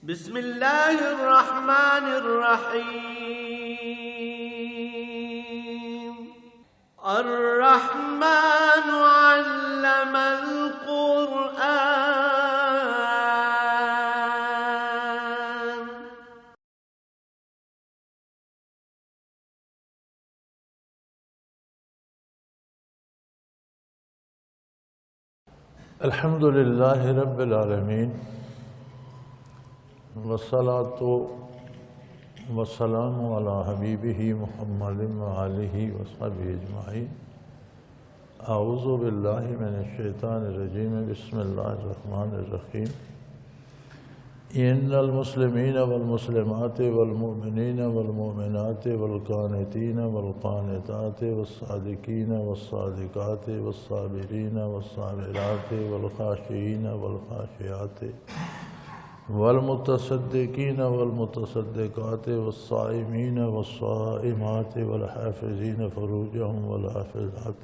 بسم الله الرحمن الرحيم. الرحمن علم القرآن. الحمد لله رب العالمين، والصلاة والسلام على حبيبه محمد وآله وصحبه أجمعين. أعوذ بالله من الشيطان الرجيم. بسم الله الرحمن الرحيم. إن المسلمين والمسلمات والمؤمنين والمؤمنات والقانتين والقانتات والصادقين والصادقات والصابرين والصابرات والخاشعين والخاشعات والمتصدقين والمتصدقات والصائمين والصائمات والحافظين فروجهم والحافظات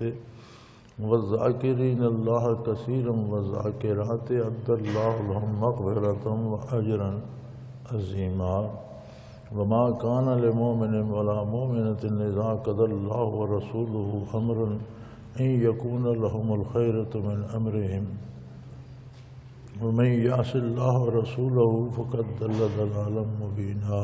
والذاكرين الله كثيرا والذاكرات أعد الله لهم مغفرة وأجرا عظيما. وما كان لمؤمن ولا مؤمنة إذا قضى الله ورسوله أمرا أن يكون لهم الخيرة من أمرهم ومن يعص الله ورسوله فقد ضل ضلالا مبينا.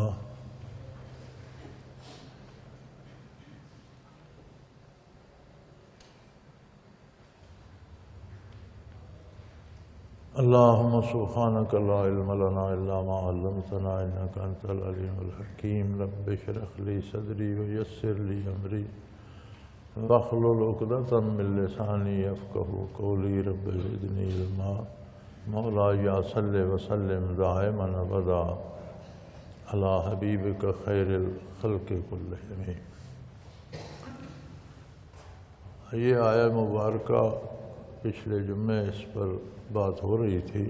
اللهم سبحانك لا علم لنا إلا ما علمتنا إنك أنت العليم الحكيم. رب اشرح لي صدري ويسر لي أمري واحلل عقدة من لساني يفقهوا قولي. رب زدني علما. مولاي صل وسلم دائما أبدا على حبيبك خير الخلق كلهم. یہ آیہ مبارکہ پچھلے جمعے اس پر بات ہو رہی تھی.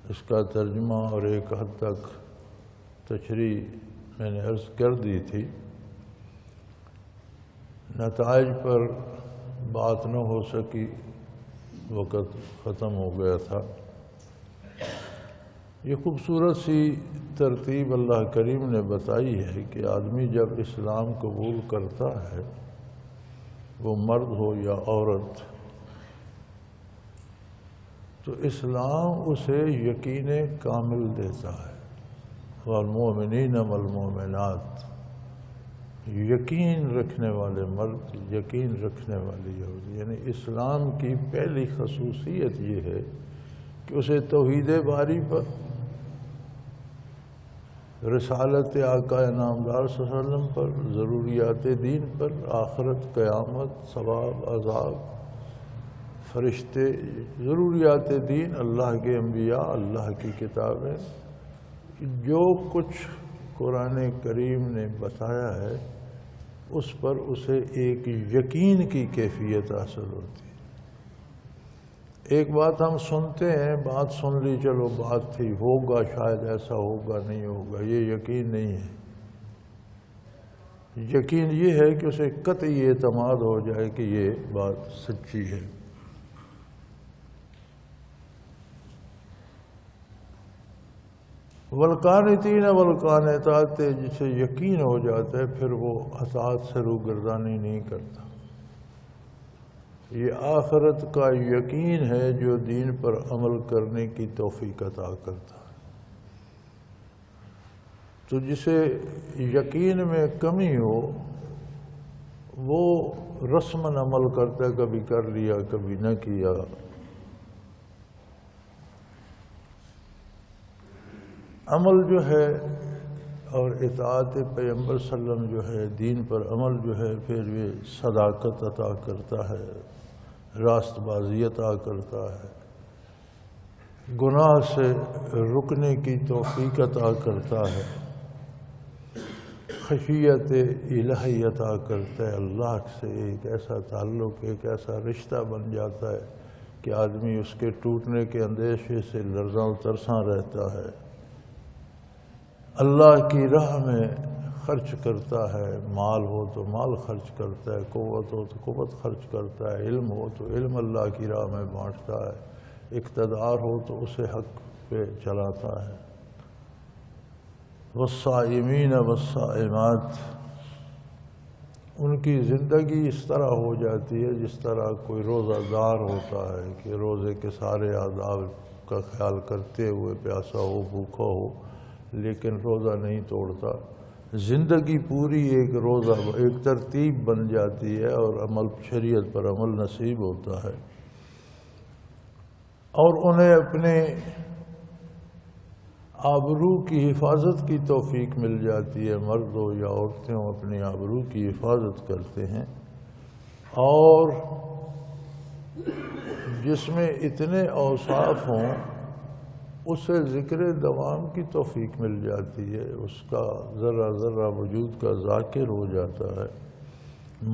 اس کا ترجمہ اور ایک حد تک تشریح میں نے عرض کر دی تھی. نتائج پر بات نہ ہو سکی، وقت ختم ہو گیا تھا. یہ خوبصورت سی ترتیب اللہ کریم نے بتائی ہے کہ آدمی جب اسلام قبول کرتا ہے، وہ مرد ہو یا عورت، تو اسلام اسے یقین کامل دیتا ہے. والمؤمنین والمؤمنات، یقین رکھنے والے مرد، یقین رکھنے والی عورت. یعنی اسلام کی پہلی خصوصیت یہ ہے کہ اسے توحید باری پر، رسالت آقا انعامدار صلی اللہ علیہ وسلم پر، ضروریات دین پر، آخرت، قیامت، ثواب، عذاب، فرشتے، ضروریات دین، اللہ کے انبیاء، اللہ کی کتابیں، جو کچھ قرآن کریم نے بتایا ہے اس پر اسے ایک یقین کی کیفیت حاصل ہوتی ہے. ایک بات ہم سنتے ہیں، بات سن لی، چلو بات تھی، ہوگا، شاید ایسا ہوگا، نہیں ہوگا، یہ یقین نہیں ہے. یقین یہ ہے کہ اسے قطعی اعتماد ہو جائے کہ یہ بات سچی ہے. والقانتین والقانتات، جسے یقین ہو جاتا ہے پھر وہ اطاعت سے روگردانی نہیں کرتا. یہ آخرت کا یقین ہے جو دین پر عمل کرنے کی توفیق عطا کرتا ہے. تو جسے یقین میں کمی ہو وہ رسماً عمل کرتا ہے، کبھی کر لیا کبھی نہ کیا. عمل جو ہے اور اطاعت پیغمبر صلی اللہ علیہ وسلم جو ہے، دین پر عمل جو ہے، پھر یہ صداقت عطا کرتا ہے، راست بازی عطا کرتا ہے، گناہ سے رکنے کی توفیق عطا کرتا ہے، خشیت الہی عطا کرتا ہے. اللہ سے ایک ایسا تعلق، ایک ایسا رشتہ بن جاتا ہے کہ آدمی اس کے ٹوٹنے کے اندیشے سے لرزاں و ترساں رہتا ہے. اللہ کی راہ میں خرچ کرتا ہے، مال ہو تو مال خرچ کرتا ہے، قوت ہو تو قوت خرچ کرتا ہے، علم ہو تو علم اللہ کی راہ میں بانٹتا ہے، اقتدار ہو تو اسے حق پہ چلاتا ہے. والصائمین والصائمات، ان کی زندگی اس طرح ہو جاتی ہے جس طرح کوئی روزہ دار ہوتا ہے کہ روزے کے سارے آداب کا خیال کرتے ہوئے پیاسا ہو بھوکا ہو لیکن روزہ نہیں توڑتا، زندگی پوری ایک روزہ ایک ترتیب بن جاتی ہے اور عمل شریعت پر عمل نصیب ہوتا ہے، اور انہیں اپنے آبرو کی حفاظت کی توفیق مل جاتی ہے، مرد ہو یا عورتیں ہوں اپنی آبرو کی حفاظت کرتے ہیں، اور جس میں اتنے اوصاف ہوں اسے ذکر دوام کی توفیق مل جاتی ہے، اس کا ذرہ ذرہ وجود کا ذاکر ہو جاتا ہے،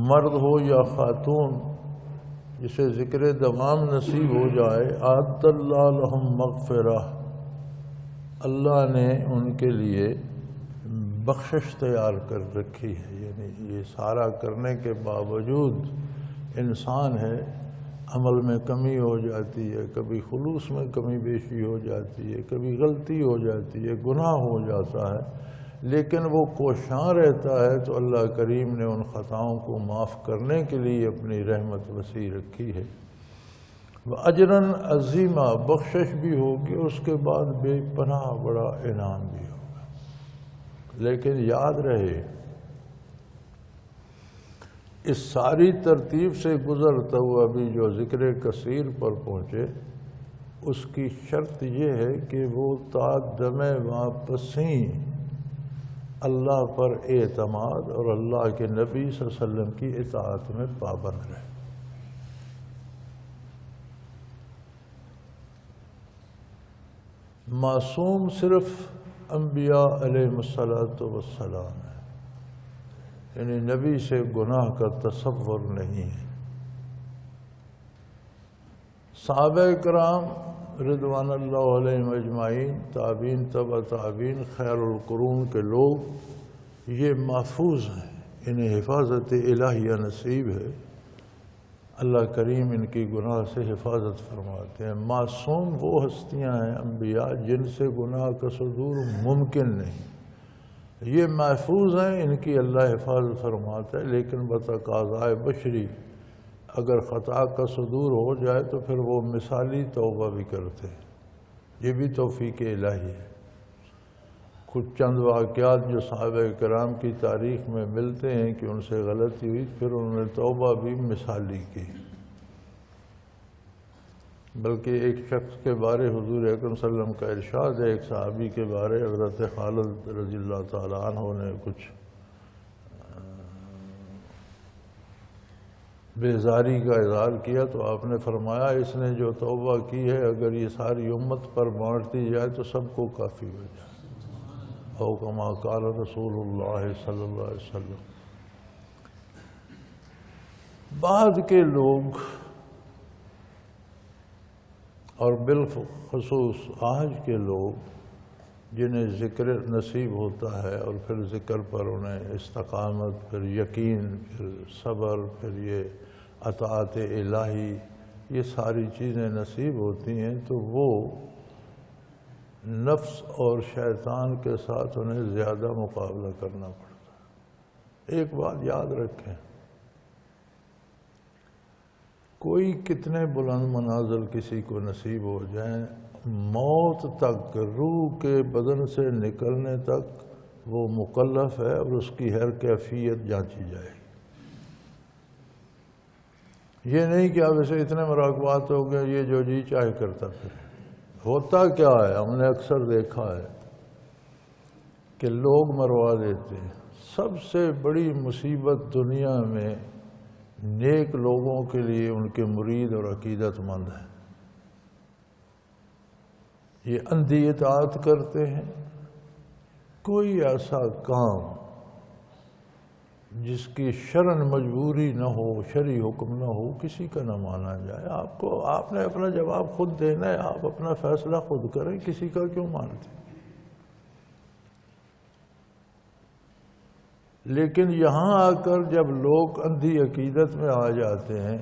مرد ہو یا خاتون جسے ذکر دوام نصیب ہو جائے، اعد اللہ لہم مغفرہ، اللہ نے ان کے لیے بخشش تیار کر رکھی ہے، یعنی یہ سارا کرنے کے باوجود انسان ہے عمل میں کمی ہو جاتی ہے، کبھی خلوص میں کمی بیشی ہو جاتی ہے، کبھی غلطی ہو جاتی ہے، گناہ ہو جاتا ہے، لیکن وہ کوشاں رہتا ہے تو اللہ کریم نے ان خطاؤں کو معاف کرنے کے لیے اپنی رحمت وسیع رکھی ہے۔ اجراً عظیمہ، بخشش بھی ہوگی، اس کے بعد بے پناہ بڑا انعام بھی ہوگا، لیکن یاد رہے اس ساری ترتیب سے گزرتا ہوا بھی جو ذکر کثیر پر پہنچے اس کی شرط یہ ہے کہ وہ تا دم واپسی اللہ پر اعتماد اور اللہ کے نبی صلی اللہ علیہ وسلم کی اطاعت میں پابند رہے۔ معصوم صرف انبیاء علیہ السلام ہے، یعنی نبی سے گناہ کا تصور نہیں ہے۔ صحابہ کرام رضوان اللہ علیہم اجمعین، تابعین تبع تابعین، خیر القرون کے لوگ یہ محفوظ ہیں، انہیں حفاظت الہیہ نصیب ہے، اللہ کریم ان کی گناہ سے حفاظت فرماتے ہیں۔ معصوم وہ ہستیاں ہیں انبیاء جن سے گناہ کا صدور ممکن نہیں، یہ محفوظ ہیں، ان کی اللہ حفاظت فرماتا ہے، لیکن بتقاضائے بشری اگر خطا کا صدور ہو جائے تو پھر وہ مثالی توبہ بھی کرتے ہیں، یہ بھی توفیق الہی ہے۔ کچھ چند واقعات جو صحابہ کرام کی تاریخ میں ملتے ہیں کہ ان سے غلطی ہوئی، پھر انہوں نے توبہ بھی مثالی کی، بلکہ ایک شخص کے بارے حضور اکرم صلی اللہ علیہ وسلم کا ارشاد ہے، ایک صحابی کے بارے حضرت خالد رضی اللہ تعالیٰ عنہ نے کچھ بیزاری کا اظہار کیا تو آپ نے فرمایا اس نے جو توبہ کی ہے اگر یہ ساری امت پر بانٹ دی جائے تو سب کو کافی ہو جائے، او کما قال رسول اللہ صلی اللہ علیہ وسلم۔ بعد کے لوگ اور بالخصوص آج کے لوگ جنہیں ذکر نصیب ہوتا ہے اور پھر ذکر پر انہیں استقامت، پھر یقین، پھر صبر، پھر یہ اطاعت الہی، یہ ساری چیزیں نصیب ہوتی ہیں تو وہ نفس اور شیطان کے ساتھ انہیں زیادہ مقابلہ کرنا پڑتا ہے۔ ایک بات یاد رکھیں، کوئی کتنے بلند منازل کسی کو نصیب ہو جائیں، موت تک، روح کے بدن سے نکلنے تک وہ مکلف ہے اور اس کی ہر کیفیت جانچی جائے۔ یہ نہیں کہ اب اسے اتنے مراقبات ہو گئے یہ جو جی چاہے کرتا پھر۔ ہوتا کیا ہے، ہم نے اکثر دیکھا ہے کہ لوگ مروا دیتے ہیں۔ سب سے بڑی مصیبت دنیا میں نیک لوگوں کے لیے ان کے مرید اور عقیدت مند ہیں، یہ اندھی اطاعت کرتے ہیں، کوئی ایسا کام جس کی شرعاً مجبوری نہ ہو، شرعی حکم نہ ہو، کسی کا نہ مانا جائے۔ آپ نے اپنا جواب خود دینا ہے، آپ اپنا فیصلہ خود کریں، کسی کا کیوں مانتے۔ لیکن یہاں آ کر جب لوگ اندھی عقیدت میں آ جاتے ہیں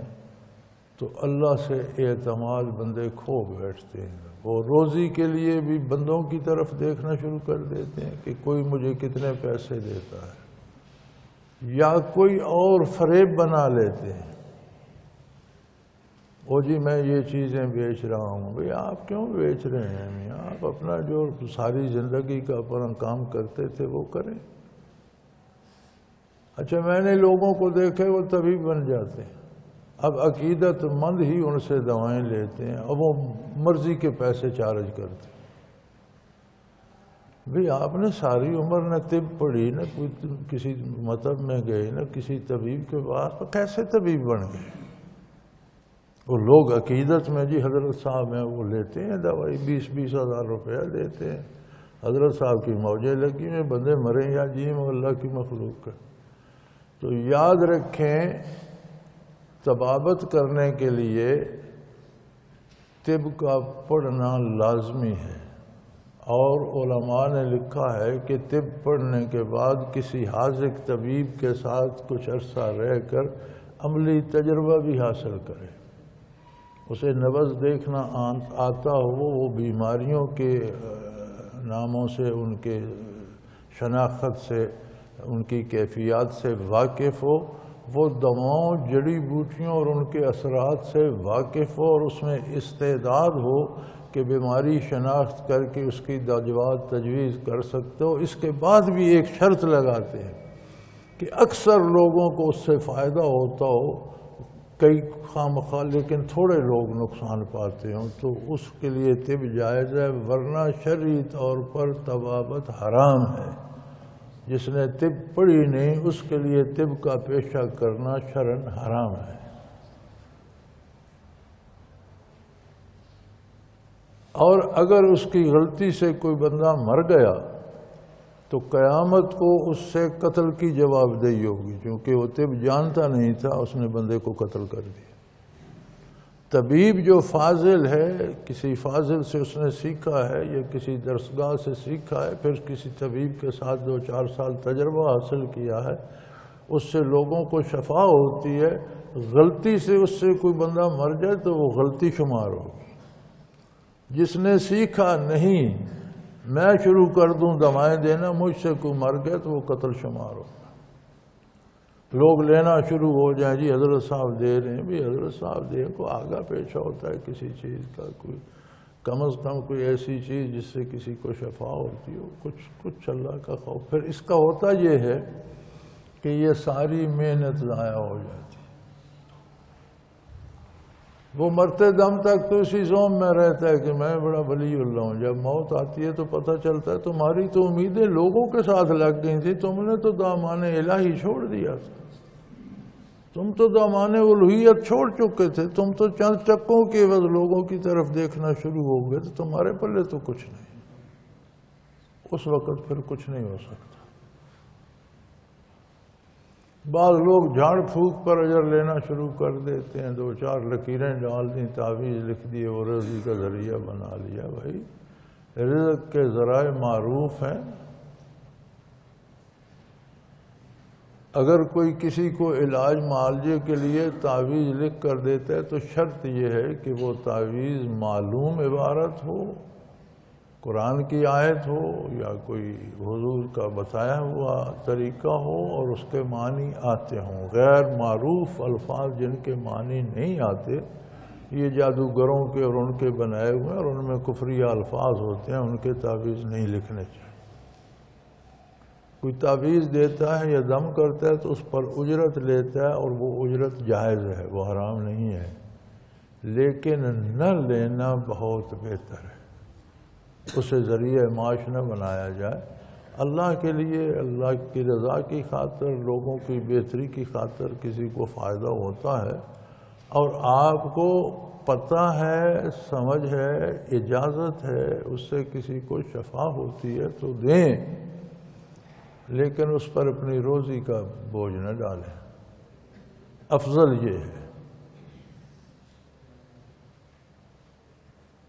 تو اللہ سے اعتماد بندے کھو بیٹھتے ہیں، وہ روزی کے لیے بھی بندوں کی طرف دیکھنا شروع کر دیتے ہیں کہ کوئی مجھے کتنے پیسے دیتا ہے، یا کوئی اور فریب بنا لیتے ہیں، او جی میں یہ چیزیں بیچ رہا ہوں۔ بھئی آپ کیوں بیچ رہے ہیں میاں؟ آپ اپنا جو ساری زندگی کا اپنا کام کرتے تھے وہ کریں۔ اچھا میں نے لوگوں کو دیکھے وہ طبیب بن جاتے ہیں، اب عقیدت مند ہی ان سے دوائیں لیتے ہیں، اب وہ مرضی کے پیسے چارج کرتے ہیں۔ بھئی آپ نے ساری عمر نہ طب پڑھی، نہ کوئی کسی مطلب میں گئے، نہ کسی طبیب کے پاس، تو کیسے طبیب بن گئے؟ وہ لوگ عقیدت میں جی حضرت صاحب ہیں وہ لیتے ہیں دوائی، 20-20 ہزار روپیہ دیتے ہیں، حضرت صاحب کی موجیں لگی ہیں، بندے مریں یا جی وہ اللہ کی مخلوق کا۔ تو یاد رکھیں طبابت کرنے کے لیے طب کا پڑھنا لازمی ہے، اور علماء نے لکھا ہے کہ طب پڑھنے کے بعد کسی حاذق طبیب کے ساتھ کچھ عرصہ رہ کر عملی تجربہ بھی حاصل کرے، اسے نبض دیکھنا آتا ہو، وہ بیماریوں کے ناموں سے، ان کے شناخت سے، ان کی کیفیات سے واقف ہو، وہ دواؤں، جڑی بوٹیوں اور ان کے اثرات سے واقف ہو، اور اس میں استعداد ہو کہ بیماری شناخت کر کے اس کی دواء تجویز کر سکتے ہو۔ اس کے بعد بھی ایک شرط لگاتے ہیں کہ اکثر لوگوں کو اس سے فائدہ ہوتا ہو، کئی خواہ لیکن تھوڑے لوگ نقصان پاتے ہوں، تو اس کے لیے طب جائز ہے، ورنہ شرعی طور پر طبابت حرام ہے۔ جس نے طب پڑھی نہیں اس کے لیے طب کا پیشہ کرنا شرعاً حرام ہے۔ اور اگر اس کی غلطی سے کوئی بندہ مر گیا تو قیامت کو اس سے قتل کی جواب دہی ہوگی، کیونکہ وہ طب جانتا نہیں تھا، اس نے بندے کو قتل کر دیا۔ طبیب جو فاضل ہے، کسی فاضل سے اس نے سیکھا ہے یا کسی درسگاہ سے سیکھا ہے، پھر کسی طبیب کے ساتھ 2-4 سال تجربہ حاصل کیا ہے، اس سے لوگوں کو شفا ہوتی ہے۔ غلطی سے اس سے کوئی بندہ مر جائے تو وہ غلطی شمار ہوگی۔ جس نے سیکھا نہیں، میں شروع کر دوں دوائیں دینا، مجھ سے کوئی مر گیا تو وہ قتل شمار ہوگا۔ لوگ لینا شروع ہو جائیں، جی حضرت صاحب دے رہے ہیں، بھی حضرت صاحب دے کو آگا پیچھا ہوتا ہے کسی چیز کا، کوئی کم از کم کوئی ایسی چیز جس سے کسی کو شفا ہوتی ہو، کچھ اللہ کا خوف۔ پھر اس کا ہوتا یہ ہے کہ یہ ساری محنت ضائع ہو جاتی، وہ مرتے دم تک تو اسی زوم میں رہتا ہے کہ میں بڑا ولی اللہ ہوں۔ جب موت آتی ہے تو پتہ چلتا ہے تمہاری تو امیدیں لوگوں کے ساتھ لگ گئی تھی، تم نے تو دامان الہی چھوڑ دیا تھا، تم تو دامان الوہیت چھوڑ چکے تھے، تم تو چند چکوں کے عوض لوگوں کی طرف دیکھنا شروع ہو گئے، تو تمہارے پلے تو کچھ نہیں، اس وقت پھر کچھ نہیں ہو سکتا۔ بعض لوگ جھاڑ پھونک پر اجر لینا شروع کر دیتے ہیں، 2-4 لکیریں ڈال دیں، تعویذ لکھ دیے، وہ رزق کا ذریعہ بنا لیا۔ بھائی رزق کے ذرائع معروف ہیں، اگر کوئی کسی کو علاج معالجے کے لیے تعویذ لکھ کر دیتا ہے تو شرط یہ ہے کہ وہ تعویذ معلوم عبارت ہو، قرآن کی آیت ہو یا کوئی حضور کا بتایا ہوا طریقہ ہو، اور اس کے معنی آتے ہوں۔ غیر معروف الفاظ جن کے معنی نہیں آتے، یہ جادوگروں کے اور ان کے بنائے ہوئے اور ان میں کفریہ الفاظ ہوتے ہیں، ان کے تعویذ نہیں لکھنے چاہیے۔ کوئی تعویذ دیتا ہے یا دم کرتا ہے تو اس پر اجرت لیتا ہے، اور وہ اجرت جائز ہے، وہ حرام نہیں ہے، لیکن نہ لینا بہت بہتر ہے، اسے ذریعہ معاش نہ بنایا جائے۔ اللہ کے لیے، اللہ کی رضا کی خاطر، لوگوں کی بہتری کی خاطر کسی کو فائدہ ہوتا ہے، اور آپ کو پتہ ہے، سمجھ ہے، اجازت ہے، اس سے کسی کو شفا ہوتی ہے تو دیں، لیکن اس پر اپنی روزی کا بوجھ نہ ڈالیں۔ افضل یہ ہے۔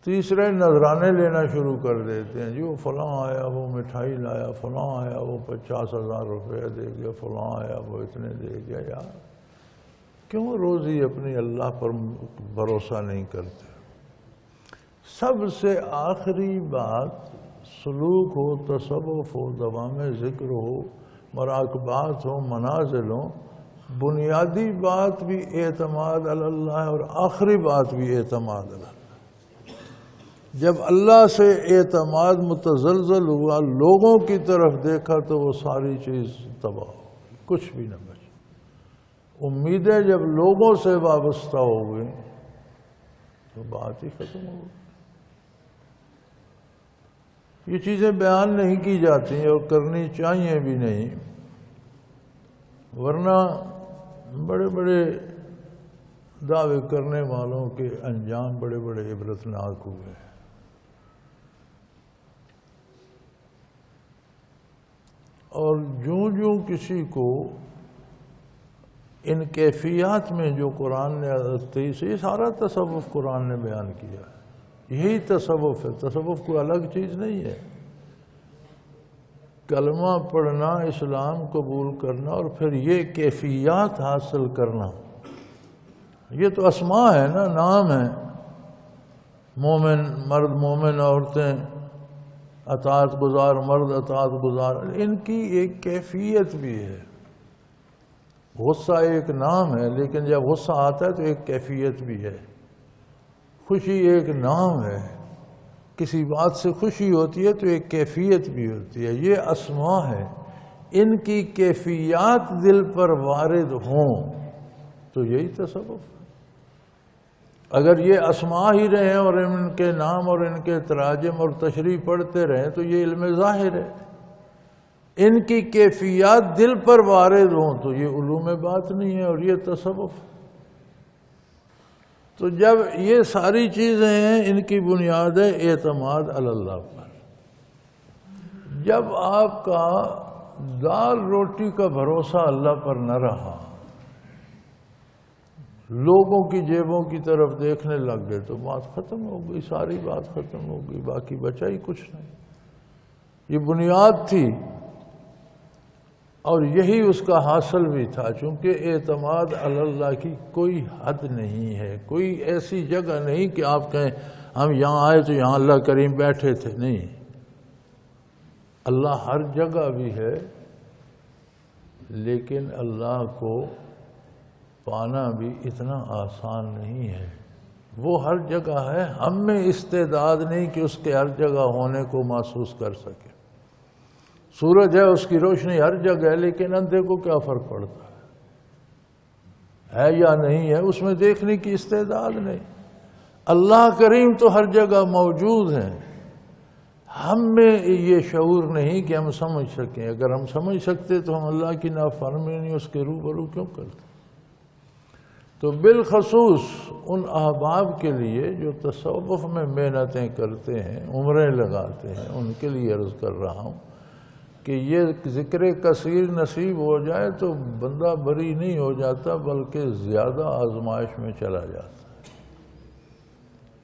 تیسرے نذرانے لینا شروع کر دیتے ہیں، جی وہ فلاں آیا وہ مٹھائی لایا، فلاں آیا وہ 50,000 روپیہ دے گیا، فلاں آیا وہ اتنے دے گیا۔ یار کیوں روزی اپنی اللہ پر بھروسہ نہیں کرتے؟ سب سے آخری بات سلوک ہو، تصوف ہو، دوام ذکر ہو، مراقبات ہو، منازل ہو، بنیادی بات بھی اعتماد علی اللہ ہے اور آخری بات بھی اعتماد علی اللہ۔ جب اللہ سے اعتماد متزلزل ہوا، لوگوں کی طرف دیکھا تو وہ ساری چیز تباہ ہو گئی، کچھ بھی نہ بچی۔ امیدیں جب لوگوں سے وابستہ ہو گئی تو بات ہی ختم ہو گئی۔ یہ چیزیں بیان نہیں کی جاتی اور کرنی چاہیے بھی نہیں، ورنہ بڑے بڑے دعوے کرنے والوں کے انجام بڑے بڑے عبرتناک ہوئے۔ اور جوں کسی کو ان کیفیات میں جو قرآن نے 23 یہ سارا تصوف قرآن نے بیان کیا ہے، یہی تصوف ہے، تصوف کوئی الگ چیز نہیں ہے۔ کلمہ پڑھنا، اسلام قبول کرنا اور پھر یہ کیفیات حاصل کرنا، یہ تو اسماء ہے نا، نام ہے۔ مومن مرد، مومن عورتیں، اطاعت گزار مرد، اطاعت گزار، ان کی ایک کیفیت بھی ہے۔ غصہ ایک نام ہے، لیکن جب غصہ آتا ہے تو ایک کیفیت بھی ہے۔ خوشی ایک نام ہے، کسی بات سے خوشی ہوتی ہے تو ایک کیفیت بھی ہوتی ہے۔ یہ اسماء ہے، ان کی کیفیات دل پر وارد ہوں تو یہی تصوف ہے۔ اگر یہ اسماء ہی رہیں اور ان کے نام اور ان کے تراجم اور تشریح پڑھتے رہیں تو یہ علم ظاہر ہے۔ ان کی کیفیات دل پر وارد ہوں تو یہ علوم بات نہیں ہے اور یہ تصوف۔ تو جب یہ ساری چیزیں ہیں، ان کی بنیاد ہے اعتماد علی اللہ پر۔ جب آپ کا دال روٹی کا بھروسہ اللہ پر نہ رہا، لوگوں کی جیبوں کی طرف دیکھنے لگ گئے تو بات ختم ہو گئی، ساری بات ختم ہو گئی، باقی بچا ہی کچھ نہیں۔ یہ بنیاد تھی اور یہی اس کا حاصل بھی تھا، چونکہ اعتماد علی اللہ کی کوئی حد نہیں ہے، کوئی ایسی جگہ نہیں کہ آپ کہیں ہم یہاں آئے تو یہاں اللہ کریم بیٹھے تھے، نہیں، اللہ ہر جگہ بھی ہے، لیکن اللہ کو پانا بھی اتنا آسان نہیں ہے۔ وہ ہر جگہ ہے، ہم میں استعداد نہیں کہ اس کے ہر جگہ ہونے کو محسوس کر سکے۔ سورج ہے، اس کی روشنی ہر جگہ ہے، لیکن اندھے کو کیا فرق پڑتا ہے یا نہیں ہے، اس میں دیکھنے کی استعداد نہیں۔ اللہ کریم تو ہر جگہ موجود ہیں، ہم میں یہ شعور نہیں کہ ہم سمجھ سکیں۔ اگر ہم سمجھ سکتے تو ہم اللہ کی نافرمانی اس کے روبرو کیوں کرتے؟ تو بالخصوص ان احباب کے لیے جو تصوف میں محنتیں کرتے ہیں، عمریں لگاتے ہیں، ان کے لیے عرض کر رہا ہوں کہ یہ ذکر کثیر نصیب ہو جائے تو بندہ بری نہیں ہو جاتا بلکہ زیادہ آزمائش میں چلا جاتا ہے۔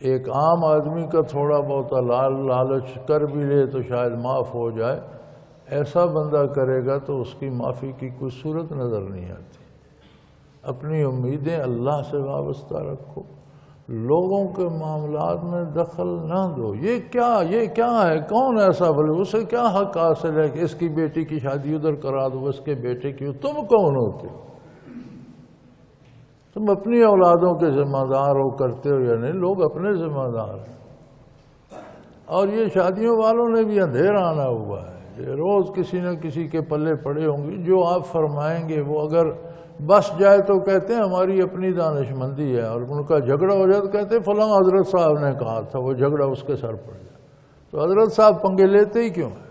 ایک عام آدمی کا تھوڑا بہت لالچ کر بھی لے تو شاید معاف ہو جائے، ایسا بندہ کرے گا تو اس کی معافی کی کوئی صورت نظر نہیں آتی۔ اپنی امیدیں اللہ سے وابستہ رکھو، لوگوں کے معاملات میں دخل نہ دو۔ یہ کیا ہے؟ کون ایسا بولے؟ اسے کیا حق حاصل ہے کہ اس کی بیٹی کی شادی ادھر کرا دو، اس کے بیٹے کی؟ تم کون ہوتے ہو؟ تم اپنی اولادوں کے ذمہ دار ہو، کرتے ہو یا نہیں؟ لوگ اپنے ذمہ دار ہیں۔ اور یہ شادیوں والوں نے بھی اندھیرا آنا ہوا ہے، یہ روز کسی نہ کسی کے پلے پڑے ہوں گے، جو آپ فرمائیں گے وہ اگر بس جائے تو کہتے ہیں ہماری اپنی دانش مندی ہے، اور ان کا جھگڑا ہو جائے تو کہتے ہیں فلاں حضرت صاحب نے کہا تھا، وہ جھگڑا اس کے سر پڑ جائے۔ تو حضرت صاحب پنگے لیتے ہی کیوں ہیں؟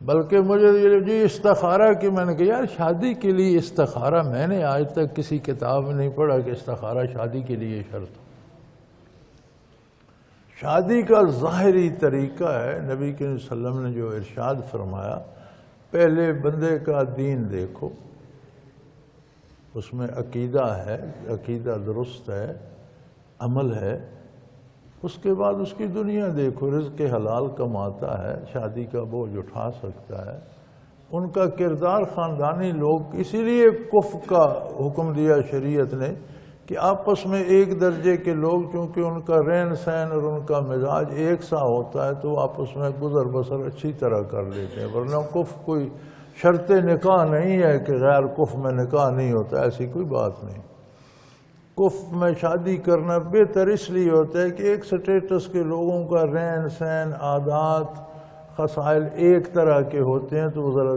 بلکہ مجھے یہ استخارہ کی میں نے کہا یار شادی کے لیے استخارہ میں نے آج تک کسی کتاب میں نہیں پڑھا کہ استخارہ شادی کے لیے شرط ہو۔ شادی کا ظاہری طریقہ ہے، نبی کریم صلی اللہ علیہ وسلم نے جو ارشاد فرمایا، پہلے بندے کا دین دیکھو، اس میں عقیدہ ہے، عقیدہ درست ہے، عمل ہے، اس کے بعد اس کی دنیا دیکھو، رزق حلال کماتا ہے، شادی کا بوجھ اٹھا سکتا ہے، ان کا کردار خاندانی لوگ، اسی لیے کفر کا حکم دیا شریعت نے کہ آپس میں ایک درجے کے لوگ چونکہ ان کا رہن سہن اور ان کا مزاج ایک سا ہوتا ہے تو وہ آپس میں گزر بسر اچھی طرح کر لیتے ہیں، ورنہ کفر کوئی شرط نکاح نہیں ہے کہ غیر کفر میں نکاح نہیں ہوتا، ایسی کوئی بات نہیں۔ کفر میں شادی کرنا بہتر اس لیے ہوتا ہے کہ ایک سٹیٹس کے لوگوں کا رہن سہن عادات خصائل ایک طرح کے ہوتے ہیں تو وہ ذرا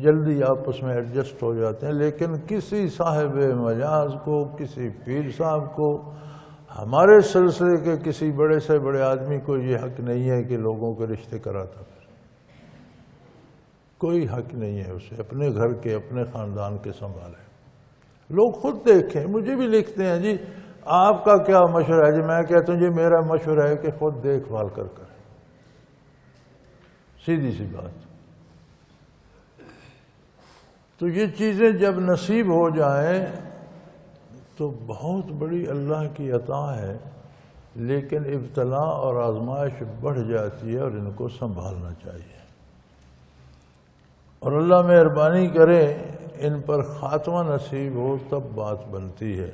جلدی آپس میں ایڈجسٹ ہو جاتے ہیں، لیکن کسی صاحب مجاز کو، کسی پیر صاحب کو، ہمارے سلسلے کے کسی بڑے سے بڑے آدمی کو یہ حق نہیں ہے کہ لوگوں کے رشتے کراتا ہے، کوئی حق نہیں ہے اسے، اپنے گھر کے اپنے خاندان کے سنبھالے۔ لوگ خود دیکھیں، مجھے بھی لکھتے ہیں جی آپ کا کیا مشورہ ہے، جی میں کہتا ہوں جی میرا مشورہ ہے کہ خود دیکھ بھال کر کریں، سیدھی سی بات۔ تو یہ چیزیں جب نصیب ہو جائیں تو بہت بڑی اللہ کی عطا ہے، لیکن ابتلا اور آزمائش بڑھ جاتی ہے اور ان کو سنبھالنا چاہیے، اور اللہ مہربانی کرے ان پر خاتمہ نصیب ہو تب بات بنتی ہے۔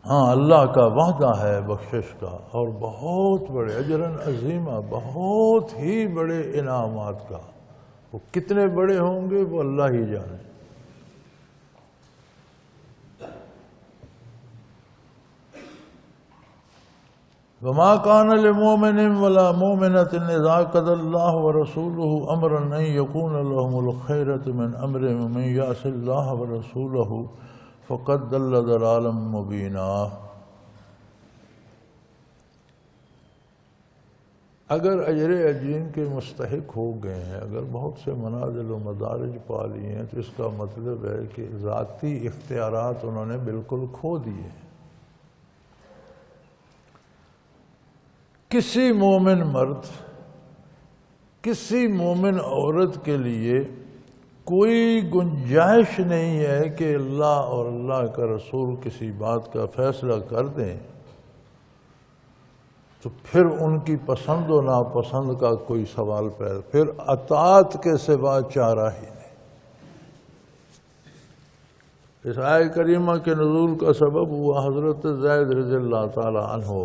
ہاں اللہ کا وعدہ ہے بخشش کا اور بہت بڑے اجراً عظیمہ، بہت ہی بڑے انعامات کا، وہ کتنے بڑے ہوں گے وہ اللہ ہی جانے۔ وما كان لمؤمن ولا مؤمنة إذا قضى الله ورسوله أمرا أن يكون لهم الخيرة من أمرهم ومن يعص الله ورسوله فقد ضل ضلالا مبينا۔ اگر اجر عظیم کے مستحق ہو گئے ہیں، اگر بہت سے منازل و مدارج پا لیے ہیں، تو اس کا مطلب ہے کہ ذاتی اختیارات انہوں نے بالکل کھو دیے۔ کسی مومن مرد، کسی مومن عورت کے لیے کوئی گنجائش نہیں ہے کہ اللہ اور اللہ کا رسول کسی بات کا فیصلہ کر دیں تو پھر ان کی پسند و ناپسند کا کوئی سوال پیدا، پھر اطاعت کے سوا چارہ ہی نہیں۔ اس آیہ کریمہ کے نزول کا سبب ہوا حضرت زید رضی اللہ تعالی عنہ،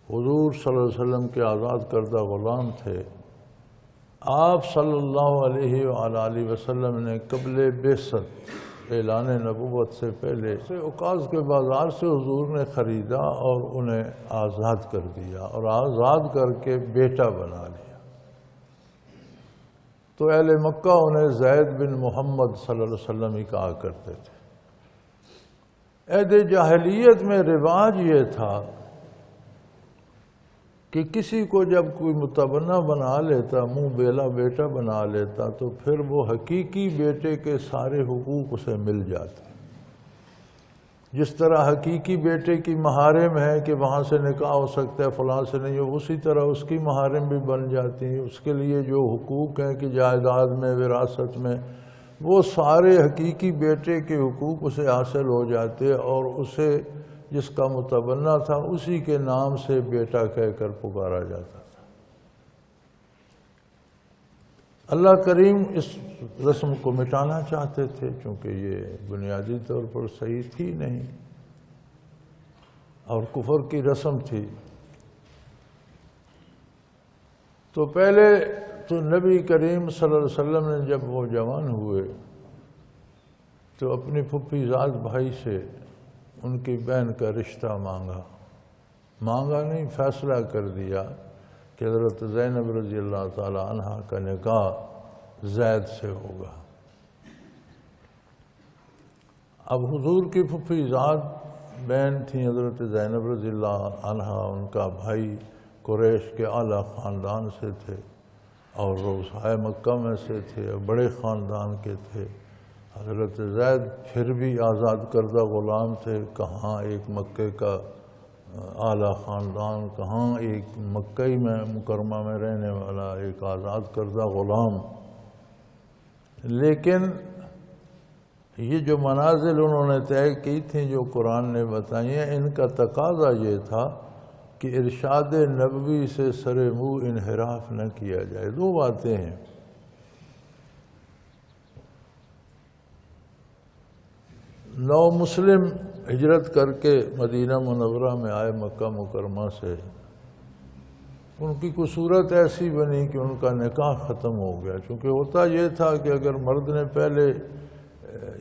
حضور صلی اللہ علیہ وسلم کے آزاد کردہ غلام تھے۔ آپ صلی اللہ علیہ وآلہ وسلم نے قبل بعثت اعلان نبوت سے پہلے عکاظ کے بازار سے حضور نے خریدا اور انہیں آزاد کر دیا اور آزاد کر کے بیٹا بنا لیا۔ تو اہل مکہ انہیں زید بن محمد صلی اللہ علیہ وسلم ہی کہا کرتے تھے۔ عہد جاہلیت میں رواج یہ تھا کہ کسی کو جب کوئی متبنہ بنا لیتا، منہ بیلا بیٹا بنا لیتا، تو پھر وہ حقیقی بیٹے کے سارے حقوق اسے مل جاتے۔ جس طرح حقیقی بیٹے کی محارم ہے کہ وہاں سے نکاح ہو سکتا ہے، فلاں سے نہیں ہو، اسی طرح اس کی محارم بھی بن جاتی ہیں۔ اس کے لیے جو حقوق ہیں کہ جائیداد میں، وراثت میں، وہ سارے حقیقی بیٹے کے حقوق اسے حاصل ہو جاتے، اور اسے جس کا متبنہ تھا اسی کے نام سے بیٹا کہہ کر پکارا جاتا تھا۔ اللہ کریم اس رسم کو مٹانا چاہتے تھے چونکہ یہ بنیادی طور پر صحیح تھی نہیں اور کفر کی رسم تھی۔ تو پہلے تو نبی کریم صلی اللہ علیہ وسلم نے جب وہ جوان ہوئے تو اپنی پھپھی زاد بھائی سے ان کی بہن کا رشتہ مانگا نہیں، فیصلہ کر دیا کہ حضرت زینب رضی اللہ تعالی عنہ کا نکاح زید سے ہوگا۔ اب حضور کی پھپھی زاد بہن تھیں حضرت زینب رضی اللہ عنہ، ان کا بھائی قریش کے اعلیٰ خاندان سے تھے اور روسائے مکہ میں سے تھے اور بڑے خاندان کے تھے۔ حضرت زید پھر بھی آزاد کردہ غلام تھے، کہاں ایک مکے کا اعلیٰ خاندان، کہاں ایک مکئی میں مکرمہ میں رہنے والا ایک آزاد کردہ غلام۔ لیکن یہ جو منازل انہوں نے طے کی تھیں جو قرآن نے بتائی ہیں، ان کا تقاضا یہ تھا کہ ارشاد نبوی سے سر منہ انحراف نہ کیا جائے۔ دو باتیں ہیں، نو مسلم ہجرت کر کے مدینہ منورہ میں آئے مکہ مکرمہ سے، ان کی کوئی صورت ایسی بنی کہ ان کا نکاح ختم ہو گیا، چونکہ ہوتا یہ تھا کہ اگر مرد نے پہلے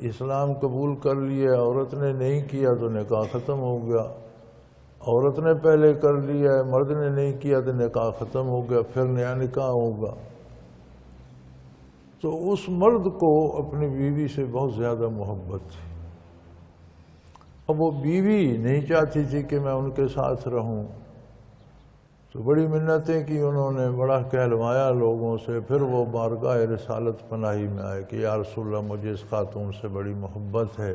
اسلام قبول کر لیا، عورت نے نہیں کیا تو نکاح ختم ہو گیا، عورت نے پہلے کر لیا ہے مرد نے نہیں کیا تو نکاح ختم ہو گیا، پھر نیا نکاح ہوگا۔ تو اس مرد کو اپنی بیوی سے بہت زیادہ محبت تھی، اب وہ بیوی نہیں چاہتی تھی کہ میں ان کے ساتھ رہوں، تو بڑی منتیں کی انہوں نے، بڑا کہلوایا لوگوں سے، پھر وہ بارگاہ رسالت پناہی میں آئے کہ یا رسول اللہ مجھے اس خاتون سے بڑی محبت ہے،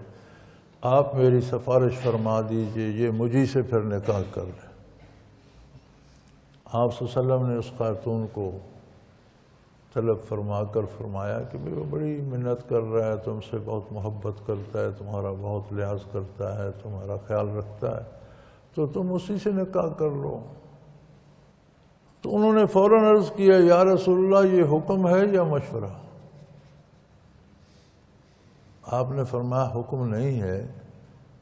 آپ میری سفارش فرما دیجئے، یہ مجھی سے پھر نکاح کر لیں۔ آپ صلی اللہ علیہ وسلم نے اس خاتون کو طلب فرما کر فرمایا کہ وہ بڑی منت کر رہا ہے، تم سے بہت محبت کرتا ہے، تمہارا بہت لحاظ کرتا ہے، تمہارا خیال رکھتا ہے، تو تم اسی سے نکاح کر لو۔ تو انہوں نے فوراً عرض کیا یا رسول اللہ یہ حکم ہے یا مشورہ؟ آپ نے فرمایا حکم نہیں ہے،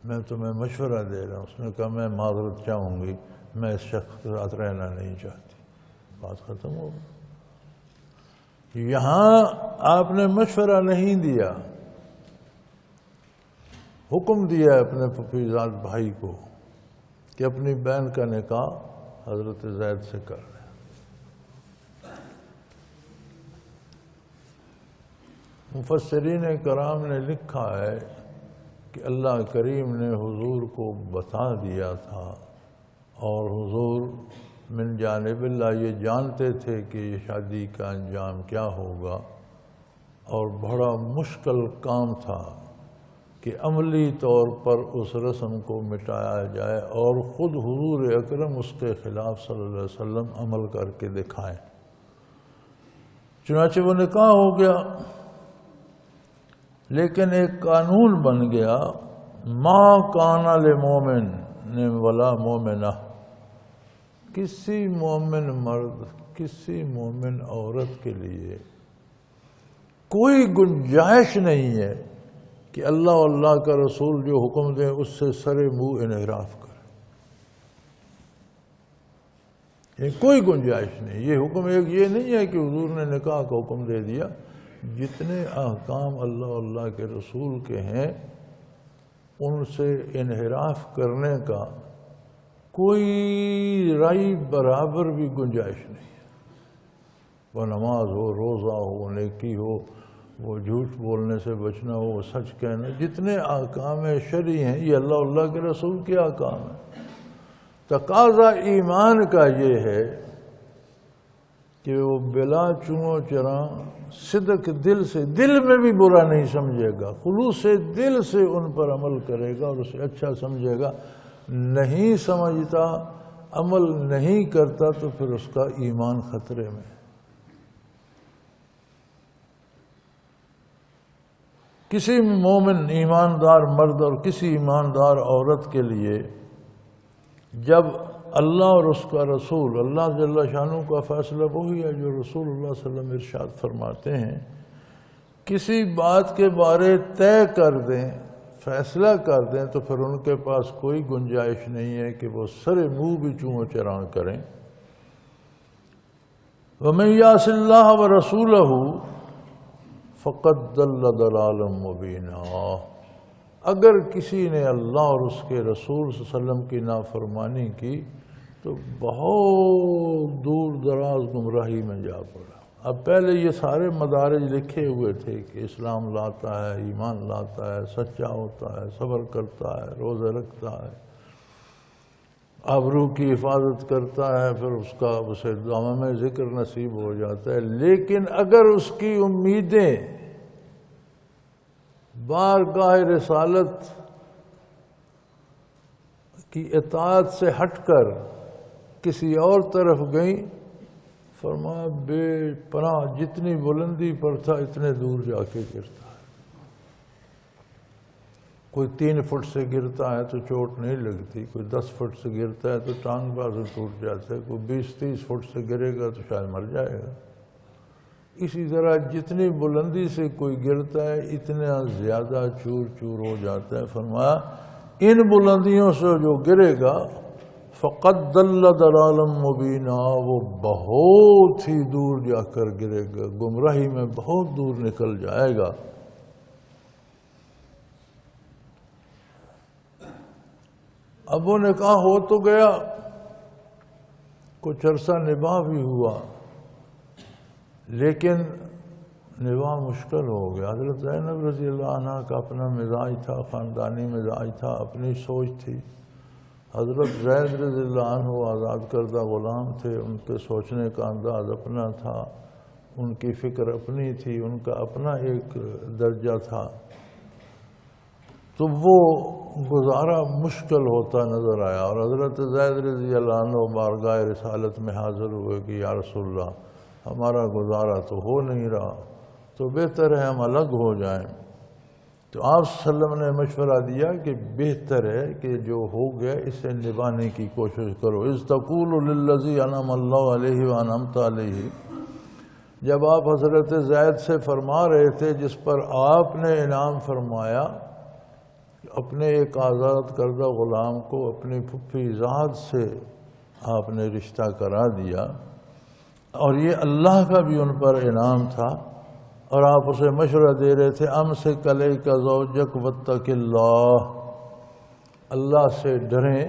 میں تمہیں مشورہ دے رہا ہوں۔ اس نے کہا میں معذرت چاہوں گی، میں اس شخص کے ساتھ رہنا نہیں چاہتی۔ بات ختم ہو گئی۔ یہاں آپ نے مشورہ نہیں دیا، حکم دیا اپنے پھپھیزاد بھائی کو کہ اپنی بہن کا نکاح حضرت زید سے کر لیں۔ مفسرین کرام نے لکھا ہے کہ اللہ کریم نے حضور کو بتا دیا تھا، اور حضور من جانب اللہ یہ جانتے تھے کہ یہ شادی کا انجام کیا ہوگا، اور بڑا مشکل کام تھا کہ عملی طور پر اس رسم کو مٹایا جائے، اور خود حضور اکرم اس کے خلاف صلی اللہ علیہ وسلم عمل کر کے دکھائیں۔ چنانچہ وہ نکاح ہو گیا، لیکن ایک قانون بن گیا، ما کان لمومن ولا مومنہ، کسی مومن مرد کسی مومن عورت کے لیے کوئی گنجائش نہیں ہے کہ اللہ اور اللہ کا رسول جو حکم دیں اس سے سر منہ انحراف کرے، کوئی گنجائش نہیں۔ یہ حکم ایک یہ نہیں ہے کہ حضور نے نکاح کا حکم دے دیا، جتنے احکام اللہ اور اللہ کے رسول کے ہیں ان سے انحراف کرنے کا کوئی رائی برابر بھی گنجائش نہیں ہے۔ وہ نماز ہو، روزہ ہو، نیکی ہو، وہ جھوٹ بولنے سے بچنا ہو، وہ سچ کہنا، جتنے احکام شرعی ہیں یہ اللہ اور اللہ کے رسول کے احکام ہیں۔ تقاضا ایمان کا یہ ہے کہ وہ بلا چنو چراں صدق دل سے، دل میں بھی برا نہیں سمجھے گا، خلوص دل سے ان پر عمل کرے گا اور اسے اچھا سمجھے گا۔ نہیں سمجھتا، عمل نہیں کرتا تو پھر اس کا ایمان خطرے میں۔ کسی مومن ایماندار مرد اور کسی ایماندار عورت کے لیے جب اللہ اور اس کا رسول، اللہ جل شانہ کا فیصلہ وہی ہے جو رسول اللہ صلی اللہ علیہ وسلم ارشاد فرماتے ہیں، کسی بات کے بارے طے کر دیں، فیصلہ کر دیں، تو پھر ان کے پاس کوئی گنجائش نہیں ہے کہ وہ سر منہ بھی چوں چراں کریں۔ وَمَن يَعْصِ اللَّهَ وَرَسُولَهُ فَقَدْ ضَلَّ ضَلَالًا مُبِينًا، اگر کسی نے اللہ اور اس کے رسول صلی اللہ علیہ وسلم کی نافرمانی کی تو بہت دور دراز گمراہی میں جا پڑا۔ اب پہلے یہ سارے مدارج لکھے ہوئے تھے کہ اسلام لاتا ہے، ایمان لاتا ہے، سچا ہوتا ہے، صبر کرتا ہے، روزے رکھتا ہے، آبرو کی حفاظت کرتا ہے، پھر اسے دامن ذکر نصیب ہو جاتا ہے۔ لیکن اگر اس کی امیدیں بارگاہ رسالت کی اطاعت سے ہٹ کر کسی اور طرف گئیں، فرمایا بے پناہ جتنی بلندی پر تھا اتنے دور جا کے گرتا ہے۔ کوئی 3 فٹ سے گرتا ہے تو چوٹ نہیں لگتی، کوئی 10 فٹ سے گرتا ہے تو ٹانگ بازو ٹوٹ جاتا ہے، کوئی 20-30 فٹ سے گرے گا تو شاید مر جائے گا۔ اسی طرح جتنی بلندی سے کوئی گرتا ہے اتنا زیادہ چور چور ہو جاتا ہے۔ فرمایا ان بلندیوں سے جو گرے گا فقد ضل ضلالا مبینا، وہ بہت ہی دور جا کر گرے گا، گمراہی میں بہت دور نکل جائے گا۔ اب وہ نکاح ہو تو گیا، کچھ عرصہ نباہ بھی ہوا، لیکن نباہ مشکل ہو گیا۔ حضرت زینب رضی اللہ عنہ کا اپنا مزاج تھا، خاندانی مزاج تھا، اپنی سوچ تھی۔ حضرت زید رضی اللہ عنہ آزاد کردہ غلام تھے، ان کے سوچنے کا انداز اپنا تھا، ان کی فکر اپنی تھی، ان کا اپنا ایک درجہ تھا، تو وہ گزارا مشکل ہوتا نظر آیا۔ اور حضرت زید رضی اللہ عنہ بارگاہ رسالت میں حاضر ہوئے کہ یا رسول اللہ ہمارا گزارا تو ہو نہیں رہا، تو بہتر ہے ہم الگ ہو جائیں۔ تو آپ صلی اللہ علیہ وسلم نے مشورہ دیا کہ بہتر ہے کہ جو ہو گیا اسے نبھانے کی کوشش کرو۔ اذ تقول للذی انعم اللہ علیہ وانعمت علیہ، جب آپ حضرت زید سے فرما رہے تھے جس پر آپ نے انعام فرمایا، اپنے ایک آزاد کردہ غلام کو اپنی پھپھی ذات سے آپ نے رشتہ کرا دیا، اور یہ اللہ کا بھی ان پر انعام تھا، اور آپ اسے مشورہ دے رہے تھے امسک علیک زوجک واتق اللہ، اللہ سے ڈریں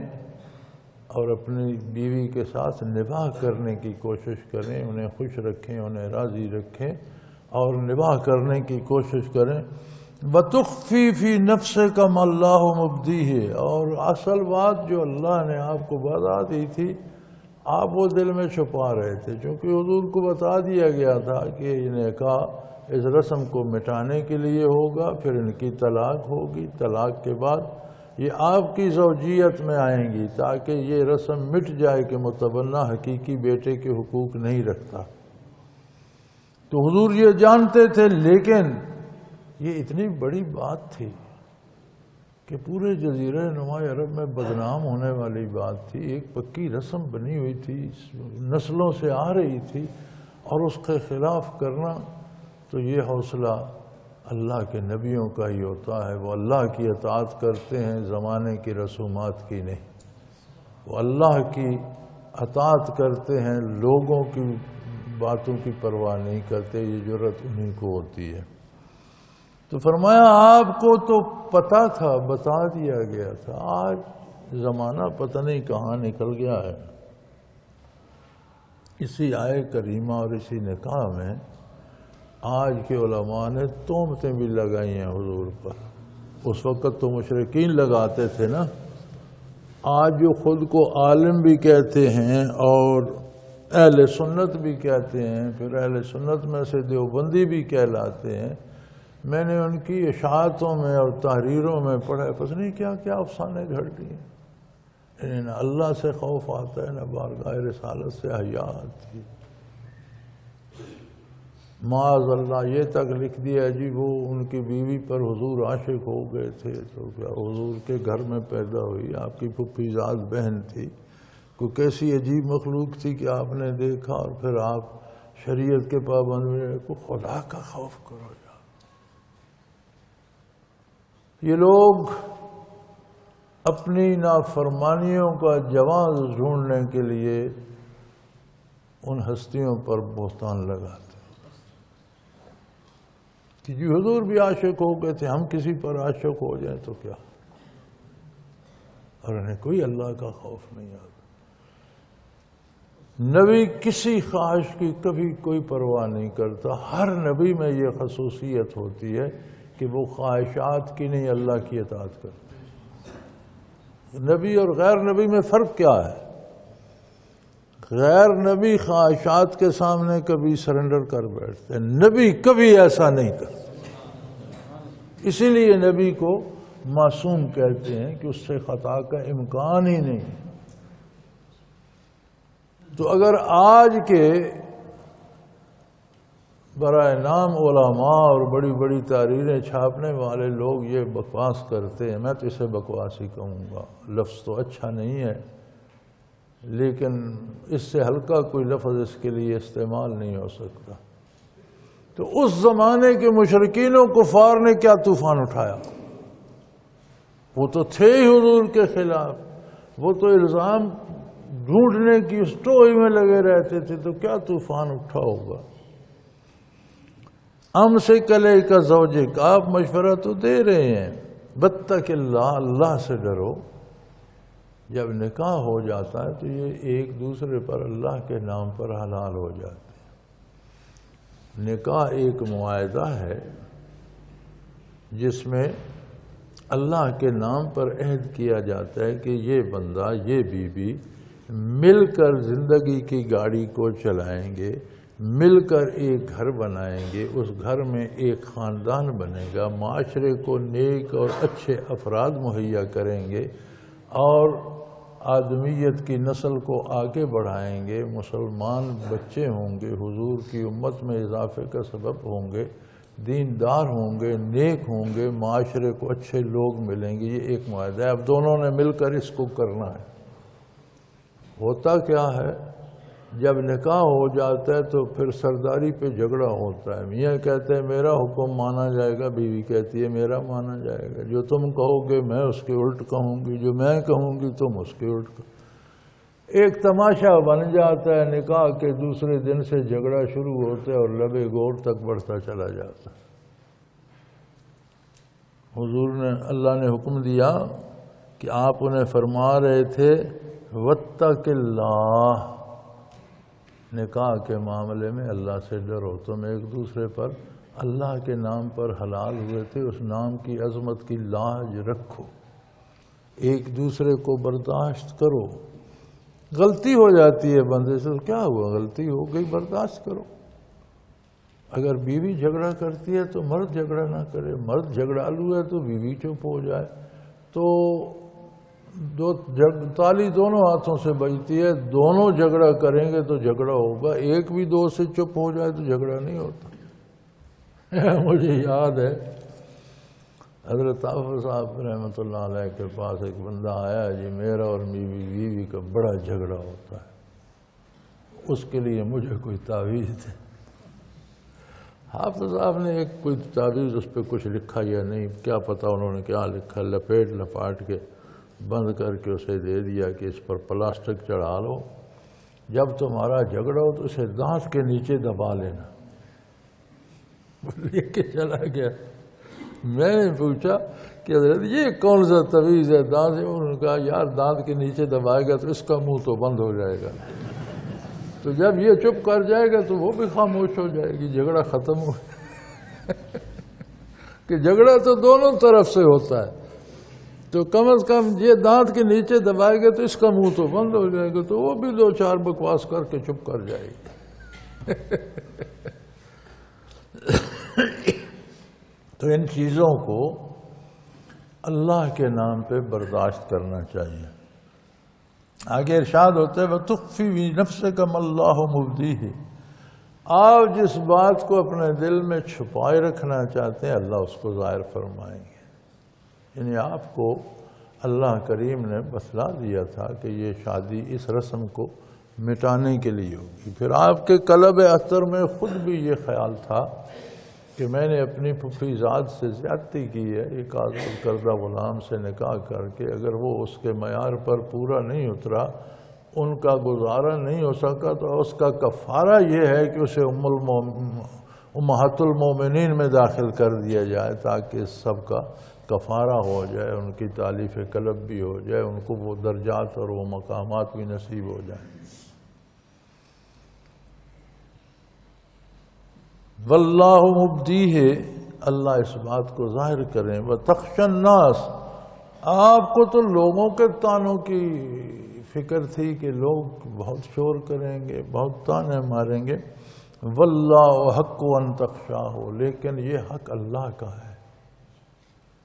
اور اپنی بیوی کے ساتھ نباہ کرنے کی کوشش کریں، انہیں خوش رکھیں، انہیں راضی رکھیں اور نباہ کرنے کی کوشش کریں۔ وَتُخْفِي فِي نَفْسِكَ مَا اللَّهُ مُبْدِيهِ، اور اصل بات جو اللہ نے آپ کو بتا دی تھی آپ وہ دل میں چھپا رہے تھے، چونکہ حضور کو بتا دیا گیا تھا کہ یہ نکاح اس رسم کو مٹانے کے لیے ہوگا، پھر ان کی طلاق ہوگی، طلاق کے بعد یہ آپ کی زوجیت میں آئیں گی تاکہ یہ رسم مٹ جائے کہ متبنہ حقیقی بیٹے کے حقوق نہیں رکھتا۔ تو حضور یہ جانتے تھے، لیکن یہ اتنی بڑی بات تھی کہ پورے جزیرہ نما عرب میں بدنام ہونے والی بات تھی، ایک پکی رسم بنی ہوئی تھی، نسلوں سے آ رہی تھی، اور اس کے خلاف کرنا، تو یہ حوصلہ اللہ کے نبیوں کا ہی ہوتا ہے۔ وہ اللہ کی اطاعت کرتے ہیں، زمانے کی رسومات کی نہیں، وہ اللہ کی اطاعت کرتے ہیں، لوگوں کی باتوں کی پرواہ نہیں کرتے، یہ جرأت انہی کو ہوتی ہے۔ تو فرمایا آپ کو تو پتہ تھا، بتا دیا گیا تھا، آج زمانہ پتہ نہیں کہاں نکل گیا ہے۔ اسی آیے کریمہ اور اسی نکاح میں آج کے علماء نے تہمتیں بھی لگائی ہیں حضور پر۔ اس وقت تو مشرکین لگاتے تھے نا، آج جو خود کو عالم بھی کہتے ہیں اور اہل سنت بھی کہتے ہیں، پھر اہل سنت میں سے دیوبندی بھی کہلاتے ہیں، میں نے ان کی اشاعتوں میں اور تحریروں میں پڑھا، پس نہیں کیا کیا افسانے گھڑ دیے۔ انہیں نہ اللہ سے خوف آتا ہے، نہ بارگاہ رسالت سے حیا آتی ہے۔ معاذ اللہ یہ تک لکھ دیا جی وہ ان کی بیوی پر حضور عاشق ہو گئے تھے، تو کیا حضور کے گھر میں پیدا ہوئی، آپ کی پھپھی ذات بہن تھی، کوئی کیسی عجیب مخلوق تھی کہ آپ نے دیکھا اور پھر آپ شریعت کے پابند ہوئے۔ کو خدا کا خوف کرو یار۔ یہ لوگ اپنی نافرمانیوں کا جواز ڈھونڈنے کے لیے ان ہستیوں پر بہتان لگاتے کہ جی حضور بھی عاشق ہو گئے تھے، ہم کسی پر عاشق ہو جائیں تو کیا، اور انہیں کوئی اللہ کا خوف نہیں آتا۔ نبی کسی خواہش کی کبھی کوئی پرواہ نہیں کرتا، ہر نبی میں یہ خصوصیت ہوتی ہے کہ وہ خواہشات کی نہیں اللہ کی اطاعت کرتے۔ نبی اور غیر نبی میں فرق کیا ہے؟ غیر نبی خواہشات کے سامنے کبھی سرنڈر کر بیٹھتے ہیں، نبی کبھی ایسا نہیں کرتا۔ اسی لیے نبی کو معصوم کہتے ہیں کہ اس سے خطا کا امکان ہی نہیں۔ تو اگر آج کے برائے نام علماء اور بڑی بڑی تحریریں چھاپنے والے لوگ یہ بکواس کرتے ہیں، میں تو اسے بکواس ہی کہوں گا، لفظ تو اچھا نہیں ہے، لیکن اس سے ہلکا کوئی لفظ اس کے لیے استعمال نہیں ہو سکتا۔ تو اس زمانے کے مشرکین و کفار نے کیا طوفان اٹھایا؟ وہ تو تھے ہی حضور کے خلاف، وہ تو الزام ڈھونڈنے کی اس ٹوئی میں لگے رہتے تھے، تو کیا طوفان اٹھا ہوگا؟ امسک علیک زوجک، آپ مشورہ تو دے رہے ہیں، واتق اللہ، اللہ سے ڈرو۔ جب نکاح ہو جاتا ہے تو یہ ایک دوسرے پر اللہ کے نام پر حلال ہو جاتے ہیں۔ نکاح ایک معاہدہ ہے جس میں اللہ کے نام پر عہد کیا جاتا ہے کہ یہ بندہ یہ بیوی مل کر زندگی کی گاڑی کو چلائیں گے، مل کر ایک گھر بنائیں گے، اس گھر میں ایک خاندان بنے گا، معاشرے کو نیک اور اچھے افراد مہیا کریں گے اور آدمیت کی نسل کو آگے بڑھائیں گے، مسلمان بچے ہوں گے، حضور کی امت میں اضافے کا سبب ہوں گے، دیندار ہوں گے، نیک ہوں گے، معاشرے کو اچھے لوگ ملیں گے۔ یہ ایک معاہدہ ہے، اب دونوں نے مل کر اس کو کرنا ہے۔ ہوتا کیا ہے، جب نکاح ہو جاتا ہے تو پھر سرداری پہ جھگڑا ہوتا ہے۔ میاں کہتے ہیں میرا حکم مانا جائے گا، بیوی کہتی ہے میرا مانا جائے گا، جو تم کہو گے میں اس کے الٹ کہوں گی، جو میں کہوں گی تم اس کے الٹ کہو۔ ایک تماشا بن جاتا ہے، نکاح کے دوسرے دن سے جھگڑا شروع ہوتا ہے اور لبے گور تک بڑھتا چلا جاتا ہے۔ حضور نے، اللہ نے حکم دیا کہ آپ انہیں فرما رہے تھے واتق اللہ، نکاح کے معاملے میں اللہ سے ڈرو، تم ایک دوسرے پر اللہ کے نام پر حلال ہوئے تھے، اس نام کی عظمت کی لاج رکھو، ایک دوسرے کو برداشت کرو۔ غلطی ہو جاتی ہے بندے سے، کیا ہوا، غلطی ہو گئی، برداشت کرو۔ اگر بیوی جھگڑا کرتی ہے تو مرد جھگڑا نہ کرے، مرد جھگڑالو ہے تو بیوی چپ ہو جائے، تو تالی دونوں ہاتھوں سے بجتی ہے، دونوں جھگڑا کریں گے تو جھگڑا ہوگا، ایک بھی دو سے چپ ہو جائے تو جھگڑا نہیں ہوتا۔ مجھے یاد ہے حضرت حافظ صاحب رحمۃ اللہ علیہ کے پاس ایک بندہ آیا، جی میرا اور بیوی کا بڑا جھگڑا ہوتا ہے، اس کے لیے مجھے کوئی تعویذ دے۔ حافظ صاحب نے ایک کوئی تعویذ اس پہ کچھ لکھا یا نہیں، کیا پتہ انہوں نے کیا لکھا، لپیٹ لپاٹ کے بند کر کے اسے دے دیا کہ اس پر پلاسٹک چڑھا لو، جب تمہارا جھگڑا ہو تو اسے دانت کے نیچے دبا لینا۔ لے کے چلا گیا۔ میں نے پوچھا کہ حضرت یہ کون سا تعویذ ہے دانت سے؟ انہوں نے کہا یار دانت کے نیچے دبائے گا تو اس کا منہ تو بند ہو جائے گا، تو جب یہ چپ کر جائے گا تو وہ بھی خاموش ہو جائے گی، جھگڑا ختم ہو کہ جھگڑا تو دونوں طرف سے ہوتا ہے، تو کم از کم یہ دانت کے نیچے دبائے گا تو اس کا منہ تو بند ہو جائے گا، تو وہ بھی دو چار بکواس کر کے چپ کر جائے گی۔ تو ان چیزوں کو اللہ کے نام پہ برداشت کرنا چاہیے۔ آگے ارشاد ہوتا ہے وَتُخْفِي فِي نَفْسِكَ مَا اللَّهُ مُبْدِيهِ، آپ جس بات کو اپنے دل میں چھپائے رکھنا چاہتے ہیں اللہ اس کو ظاہر فرمائیں گے۔ یعنی آپ کو اللہ کریم نے بتلا دیا تھا کہ یہ شادی اس رسم کو مٹانے کے لیے ہوگی، پھر آپ کے قلب اختر میں خود بھی یہ خیال تھا کہ میں نے اپنی پھوپھی ذات سے زیادتی کی ہے، ایک آزاد کردہ غلام سے نکاح کر کے، اگر وہ اس کے معیار پر پورا نہیں اترا، ان کا گزارا نہیں ہو سکا، تو اس کا کفارہ یہ ہے کہ اسے امہات المومنین میں داخل کر دیا جائے، تاکہ سب کا کفارہ ہو جائے، ان کی تالیف قلب بھی ہو جائے، ان کو وہ درجات اور وہ مقامات بھی نصیب ہو جائیں۔ واللہ مبدیہ، اللہ اس بات کو ظاہر کریں۔ وتخشى الناس، آپ کو تو لوگوں کے طعنوں کی فکر تھی کہ لوگ بہت شور کریں گے، بہت طعنے ماریں گے۔ واللہ حق ان تخشاہ، لیکن یہ حق اللہ کا ہے۔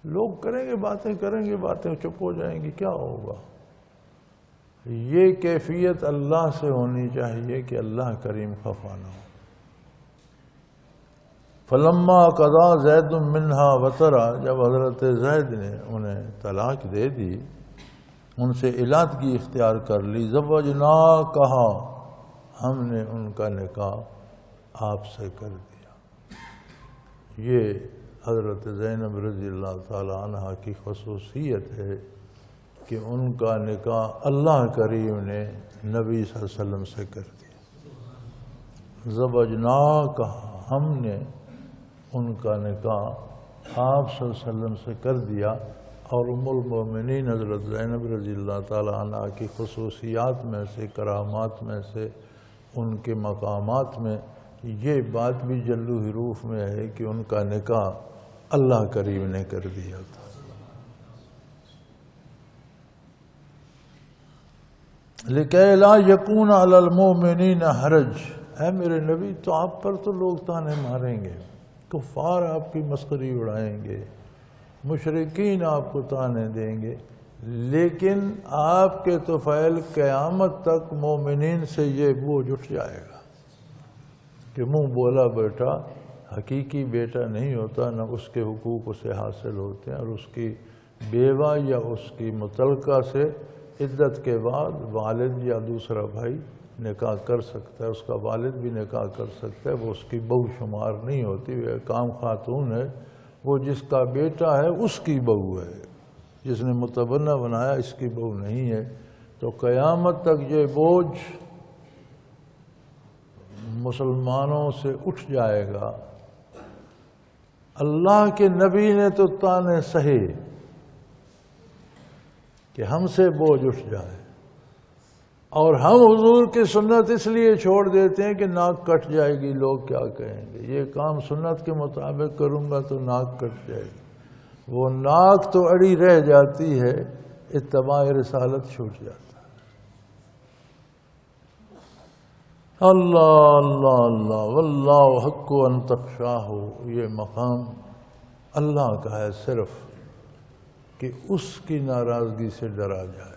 لوگ کریں گے باتیں، کریں گے باتیں، چپ ہو جائیں گی، کیا ہوگا؟ یہ کیفیت اللہ سے ہونی چاہیے کہ اللہ کریم خفا نہ ہو۔ فلما قضا زید منہا وطرا، جب حضرت زید نے انہیں طلاق دے دی، ان سے علادگی اختیار کر لی، زوجنا کہا، ہم نے ان کا نکاح آپ سے کر دیا۔ یہ حضرت زینب رضی اللہ تعالی عنہ کی خصوصیت ہے کہ ان کا نکاح اللہ کریم نے نبی صلی اللہ علیہ وسلم سے کر دیا۔ زوجناک، ہم نے ان کا نکاح آپ صلی اللہ علیہ وسلم سے کر دیا۔ اور ام المومنین حضرت زینب رضی اللہ تعالی عنہ کی خصوصیات میں سے، کرامات میں سے، ان کے مقامات میں یہ بات بھی جلو حروف میں ہے کہ ان کا نکاح اللہ کریم نے کر دیا تھا۔ لِكَيْ لَا يَكُونَ عَلَى الْمُؤْمِنِينَ حَرَجٌ، اے میرے نبی تو آپ پر تو لوگ تانے ماریں گے، کفار آپ کی مسخری اڑائیں گے، مشرکین آپ کو تانے دیں گے، لیکن آپ کے طفیل قیامت تک مومنین سے یہ بوجھ اٹھ جائے گا کہ منہ بولا بیٹا حقیقی بیٹا نہیں ہوتا، نہ اس کے حقوق اسے حاصل ہوتے ہیں، اور اس کی بیوہ یا اس کی متعلقہ سے عدت کے بعد والد یا دوسرا بھائی نکاح کر سکتا ہے، اس کا والد بھی نکاح کر سکتا ہے، وہ اس کی بہو شمار نہیں ہوتی، وہ کام خاتون ہے، وہ جس کا بیٹا ہے اس کی بہو ہے، جس نے متبنہ بنایا اس کی بہو نہیں ہے۔ تو قیامت تک یہ بوجھ مسلمانوں سے اٹھ جائے گا۔ اللہ کے نبی نے تو تانے سہے کہ ہم سے بوجھ اٹھ جائے، اور ہم حضور کی سنت اس لیے چھوڑ دیتے ہیں کہ ناک کٹ جائے گی، لوگ کیا کہیں گے، یہ کام سنت کے مطابق کروں گا تو ناک کٹ جائے گی، وہ ناک تو اڑی رہ جاتی ہے، اتباع رسالت چھوٹ جاتا ہے۔ اللہ اللہ اللہ واللہ حق ان تخشاہ، یہ مقام اللہ کا ہے صرف کہ اس کی ناراضگی سے ڈرا جائے،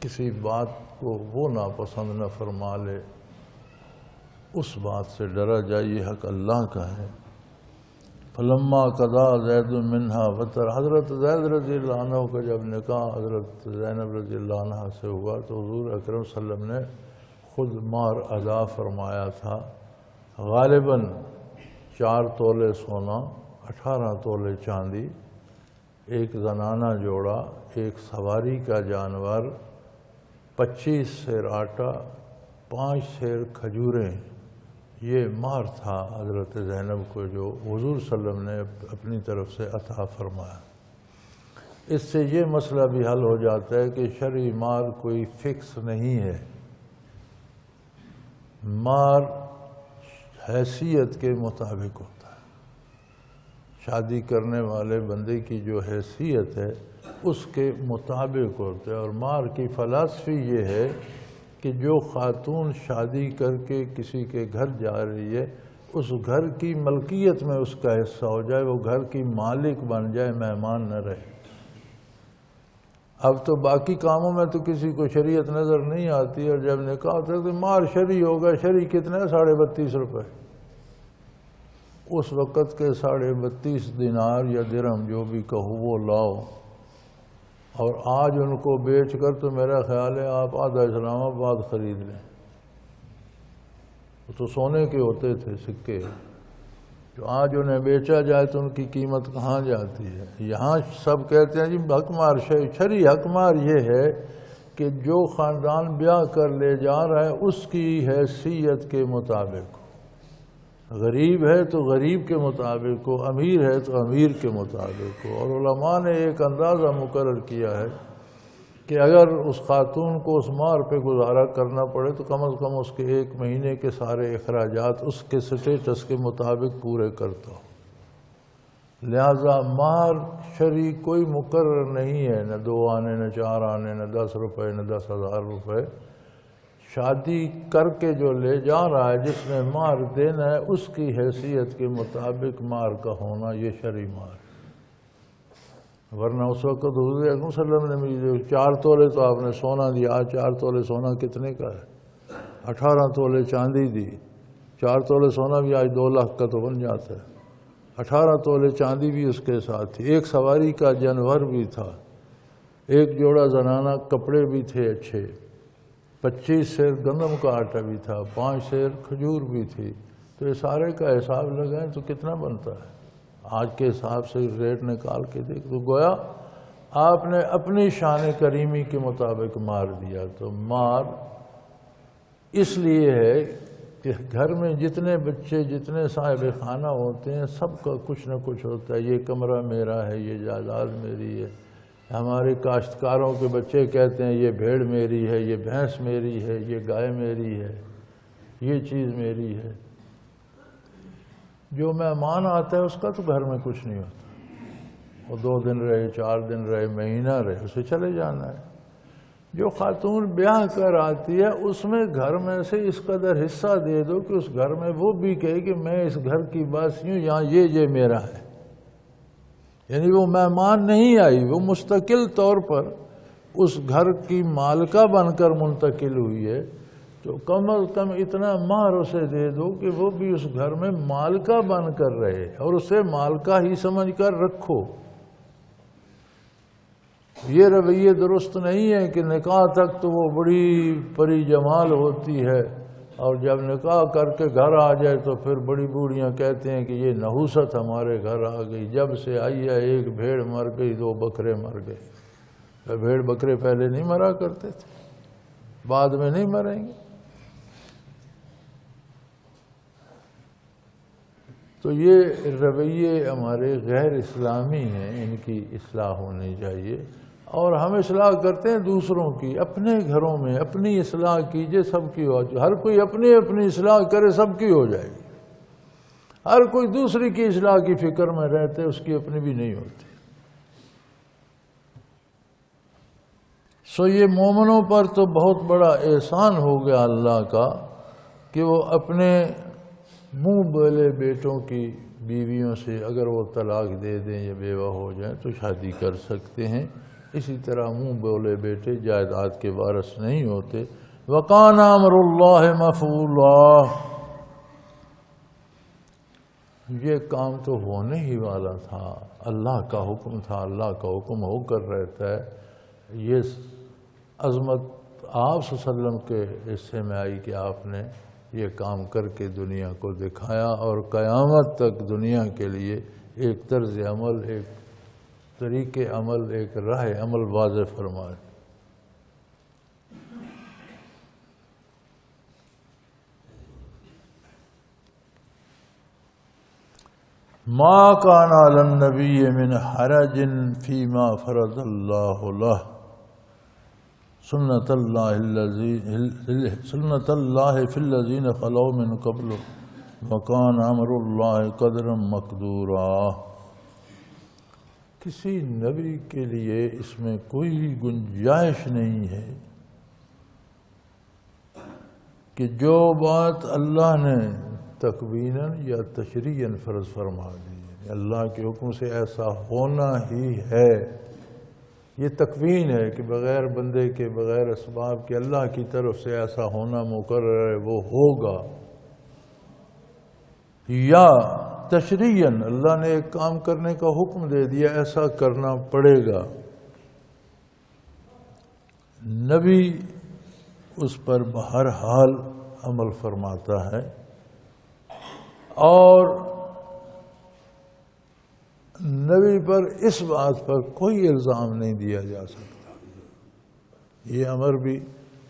کسی بات کو وہ ناپسند نہ فرما لے، اس بات سے ڈرا جائے، یہ حق اللہ کا ہے۔ فلما قضا زید منہا وطر، حضرت زید رضی اللہ عنہ کا جب نکاح حضرت زینب رضی اللہ عنہ سے ہوا تو حضور اکرم صلی اللہ علیہ وسلم نے خود مہر ادا فرمایا تھا، غالباً 4 تولے سونا، 18 تولے چاندی، ایک زنانہ جوڑا، ایک سواری کا جانور، 25 سیر آٹا، 5 سیر کھجوریں، یہ مہر تھا حضرت زینب کو جو حضور صلی اللہ علیہ وسلم نے اپنی طرف سے عطا فرمایا۔ اس سے یہ مسئلہ بھی حل ہو جاتا ہے کہ شرعی مہر کوئی فکس نہیں ہے، مہر حیثیت کے مطابق ہوتا ہے، شادی کرنے والے بندے کی جو حیثیت ہے اس کے مطابق ہوتا ہے۔ اور مہر کی فلسفی یہ ہے کہ جو خاتون شادی کر کے کسی کے گھر جا رہی ہے اس گھر کی ملکیت میں اس کا حصہ ہو جائے، وہ گھر کی مالک بن جائے، مہمان نہ رہے۔ اب تو باقی کاموں میں تو کسی کو شریعت نظر نہیں آتی، اور جب نکاح ہوتا ہے تو مہر شرعی ہوگا، شرعی کتنا ہے؟ 32.5 روپے۔ اس وقت کے 32.5 دینار یا درہم جو بھی کہو وہ لاؤ، اور آج ان کو بیچ کر تو میرا خیال ہے آپ آدھا اسلام آباد خرید لیں۔ وہ تو سونے کے ہوتے تھے سکے، جو آج انہیں بیچا جائے تو ان کی قیمت کہاں جاتی ہے؟ یہاں سب کہتے ہیں جی حق مہر شرعی حق مہر یہ ہے کہ جو خاندان بیاہ کر لے جا رہا ہے اس کی حیثیت کے مطابق، غریب ہے تو غریب کے مطابق ہو، امیر ہے تو امیر کے مطابق ہو۔ اور علماء نے ایک اندازہ مقرر کیا ہے کہ اگر اس خاتون کو اس مہر پہ گزارا کرنا پڑے تو کم از کم اس کے 1 مہینے کے سارے اخراجات اس کے سٹیٹس کے مطابق پورے کرتا ہو۔ لہذا مہر شرعی کوئی مقرر نہیں ہے، نہ 2 آنے، نہ 4 آنے، نہ 10 روپے، نہ 10,000 روپے۔ شادی کر کے جو لے جا رہا ہے جس نے مہر دینا ہے اس کی حیثیت کے مطابق مہر کا ہونا یہ شرعی مہر ہے۔ ورنہ اس وقت حضور اکرم صلی اللہ علیہ وسلم نے 4 تولے تو آپ نے سونا دیا، آج 4 تولے سونا کتنے کا ہے؟ 18 تولے چاندی دی، 4 تولے سونا بھی آج 2 لاکھ کا تو بن جاتا ہے، 18 تولے چاندی بھی اس کے ساتھ تھی، ایک سواری کا جانور بھی تھا، ایک جوڑا زنانہ کپڑے بھی تھے اچھے، 25 سیر گندم کا آٹا بھی تھا، 5 سیر کھجور بھی تھی، تو یہ سارے کا حساب لگائیں تو کتنا بنتا ہے؟ آج کے حساب سے ریٹ نکال کے دیکھ تو گویا آپ نے اپنی شان کریمی کے مطابق مار دیا. تو مار اس لیے ہے کہ گھر میں جتنے بچے جتنے صاحب خانہ ہوتے ہیں سب کا کچھ نہ کچھ ہوتا ہے. یہ کمرہ میرا ہے، یہ جائیداد میری ہے. ہمارے کاشتکاروں کے بچے کہتے ہیں یہ بھیڑ میری ہے، یہ بھینس میری ہے، یہ گائے میری ہے، یہ چیز میری ہے. جو مہمان آتا ہے اس کا تو گھر میں کچھ نہیں ہوتا. وہ 2 دن رہے، 4 دن رہے، مہینہ رہے، اسے چلے جانا ہے. جو خاتون بیاہ کر آتی ہے اس میں گھر میں سے اس قدر حصہ دے دو کہ اس گھر میں وہ بھی کہے کہ میں اس گھر کی باسی ہوں، یہاں یہ میرا ہے. یعنی وہ مہمان نہیں آئی، وہ مستقل طور پر اس گھر کی مالکہ بن کر منتقل ہوئی ہے. تو کم از کم اتنا مہر اسے دے دو کہ وہ بھی اس گھر میں مالکہ بن کر رہے اور اسے مالکہ ہی سمجھ کر رکھو. یہ رویے درست نہیں ہے کہ نکاح تک تو وہ بڑی پری جمال ہوتی ہے اور جب نکاح کر کے گھر آ جائے تو پھر بڑی بوڑھیاں کہتے ہیں کہ یہ نحوست ہمارے گھر آ گئی. جب سے آئی ہے 1 بھیڑ مر گئی، 2 بکرے مر گئے. بھیڑ بکرے پہلے نہیں مرا کرتے تھے، بعد میں نہیں مریں گے. تو یہ رویے ہمارے غیر اسلامی ہیں، ان کی اصلاح ہونی چاہیے. اور ہم اصلاح کرتے ہیں دوسروں کی، اپنے گھروں میں اپنی اصلاح کیجئے، سب کی ہو جائے. ہر کوئی اپنی اصلاح کرے سب کی ہو جائے گی. ہر کوئی دوسری کی اصلاح کی فکر میں رہتے اس کی اپنی بھی نہیں ہوتی. سو یہ مومنوں پر تو بہت بڑا احسان ہو گیا اللہ کا کہ وہ اپنے منہ بولے بیٹوں کی بیویوں سے اگر وہ طلاق دے دیں یا بیوہ ہو جائیں تو شادی کر سکتے ہیں. اسی طرح منہ بولے بیٹے جائیداد کے وارث نہیں ہوتے. وَقَانَ أَمْرُ اللَّهِ مَفْعُولًا، یہ کام تو ہونے ہی والا تھا، اللہ کا حکم تھا، اللہ کا حکم ہو کر رہتا ہے. یہ عظمت آپ صلی اللہ علیہ وسلم کے حصے میں آئی کہ آپ نے یہ کام کر کے دنیا کو دکھایا اور قیامت تک دنیا کے لیے ایک طرز عمل، ایک طریقے عمل، ایک راہ عمل واضح فرمائے. ما كان على النبي من حرج فيما فرض الله له سنة الله في الذين خلوا من قبل وكان أمر الله قدرا مقدورا. کسی نبی کے لیے اس میں کوئی گنجائش نہیں ہے کہ جو بات اللہ نے تکویناً یا تشریعاً فرض فرما دی ہے، اللہ کے حکم سے ایسا ہونا ہی ہے. یہ تکوین ہے کہ بغیر بندے کے، بغیر اسباب کے اللہ کی طرف سے ایسا ہونا مقرر ہے، وہ ہوگا. یا تشریعاً اللہ نے ایک کام کرنے کا حکم دے دیا، ایسا کرنا پڑے گا. نبی اس پر بہرحال عمل فرماتا ہے اور نبی پر اس بات پر کوئی الزام نہیں دیا جا سکتا. یہ امر بھی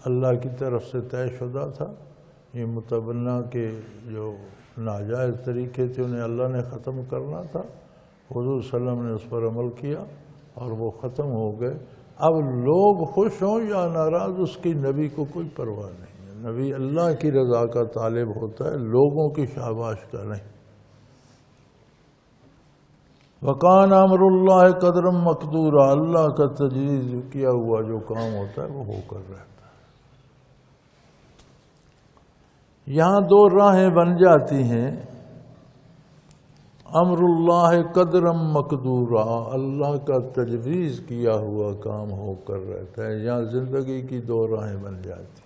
اللہ کی طرف سے طے شدہ تھا. یہ متبنہ کے جو ناجائز طریقے تھے انہیں اللہ نے ختم کرنا تھا. حضور صلی اللہ علیہ وسلم نے اس پر عمل کیا اور وہ ختم ہو گئے. اب لوگ خوش ہوں یا ناراض اس کی نبی کو کوئی پرواہ نہیں ہے. نبی اللہ کی رضا کا طالب ہوتا ہے، لوگوں کی شاباش کا نہیں. وَقَانَ أَمْرُ اللَّهِ قَدْرًا مَقْدُورًا، اللہ کا تجویز کیا ہوا جو کام ہوتا ہے وہ ہو کر رہتا ہے. یہاں 2 راہیں بن جاتی ہیں. امر اللہ قدرًا مقدورا، اللہ کا تجویز کیا ہوا کام ہو کر رہتا ہے. یہاں زندگی کی 2 راہیں بن جاتی ہیں.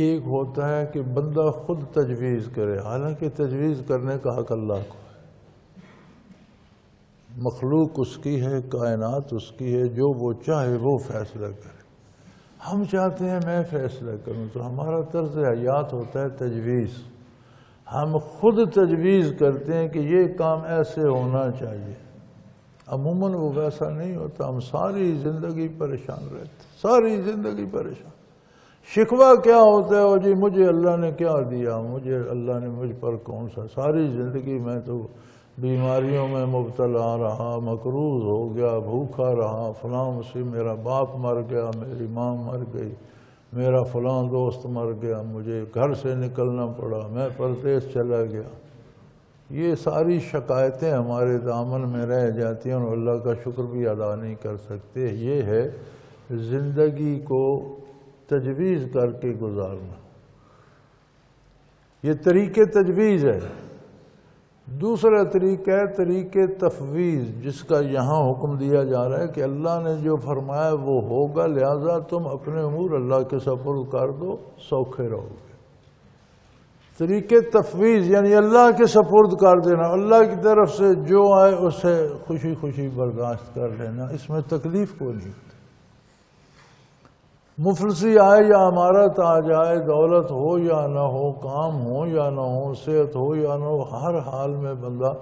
ایک ہوتا ہے کہ بندہ خود تجویز کرے، حالانکہ تجویز کرنے کا حق اللہ کو ہے. مخلوق اس کی ہے، کائنات اس کی ہے، جو وہ چاہے وہ فیصلہ کرے. ہم چاہتے ہیں میں فیصلہ کروں، تو ہمارا طرز حیات ہوتا ہے تجویز. ہم خود تجویز کرتے ہیں کہ یہ کام ایسے ہونا چاہیے. عموماً وہ ویسا نہیں ہوتا. ہم ساری زندگی پریشان رہتے، ساری زندگی پریشان. شکوہ کیا ہوتا ہے؟ جی مجھے اللہ نے کیا دیا، مجھے اللہ نے مجھ پر کون سا. ساری زندگی میں تو بیماریوں میں مبتلا رہا، مقروض ہو گیا، بھوکا رہا، فلاں مصیب، میرا باپ مر گیا، میری ماں مر گئی، میرا فلاں دوست مر گیا، مجھے گھر سے نکلنا پڑا، میں پردیس چلا گیا. یہ ساری شکایتیں ہمارے دامن میں رہ جاتی ہیں اور اللہ کا شکر بھی ادا نہیں کر سکتے. یہ ہے زندگی کو تجویز کر کے گزارنا. یہ طریقے تجویز ہے. دوسرا طریقہ ہے طریقے تفویض، جس کا یہاں حکم دیا جا رہا ہے کہ اللہ نے جو فرمایا وہ ہوگا، لہذا تم اپنے امور اللہ کے سپرد کر دو، سوکھے رہو گے. طریقے تفویض یعنی اللہ کے سپرد کر دینا، اللہ کی طرف سے جو آئے اسے خوشی خوشی برداشت کر لینا. اس میں تکلیف کو نہیں. مفلسی آئے یا امارت آ جائے، دولت ہو یا نہ ہو، کام ہو یا نہ ہو، صحت ہو یا نہ ہو، ہر حال میں بندہ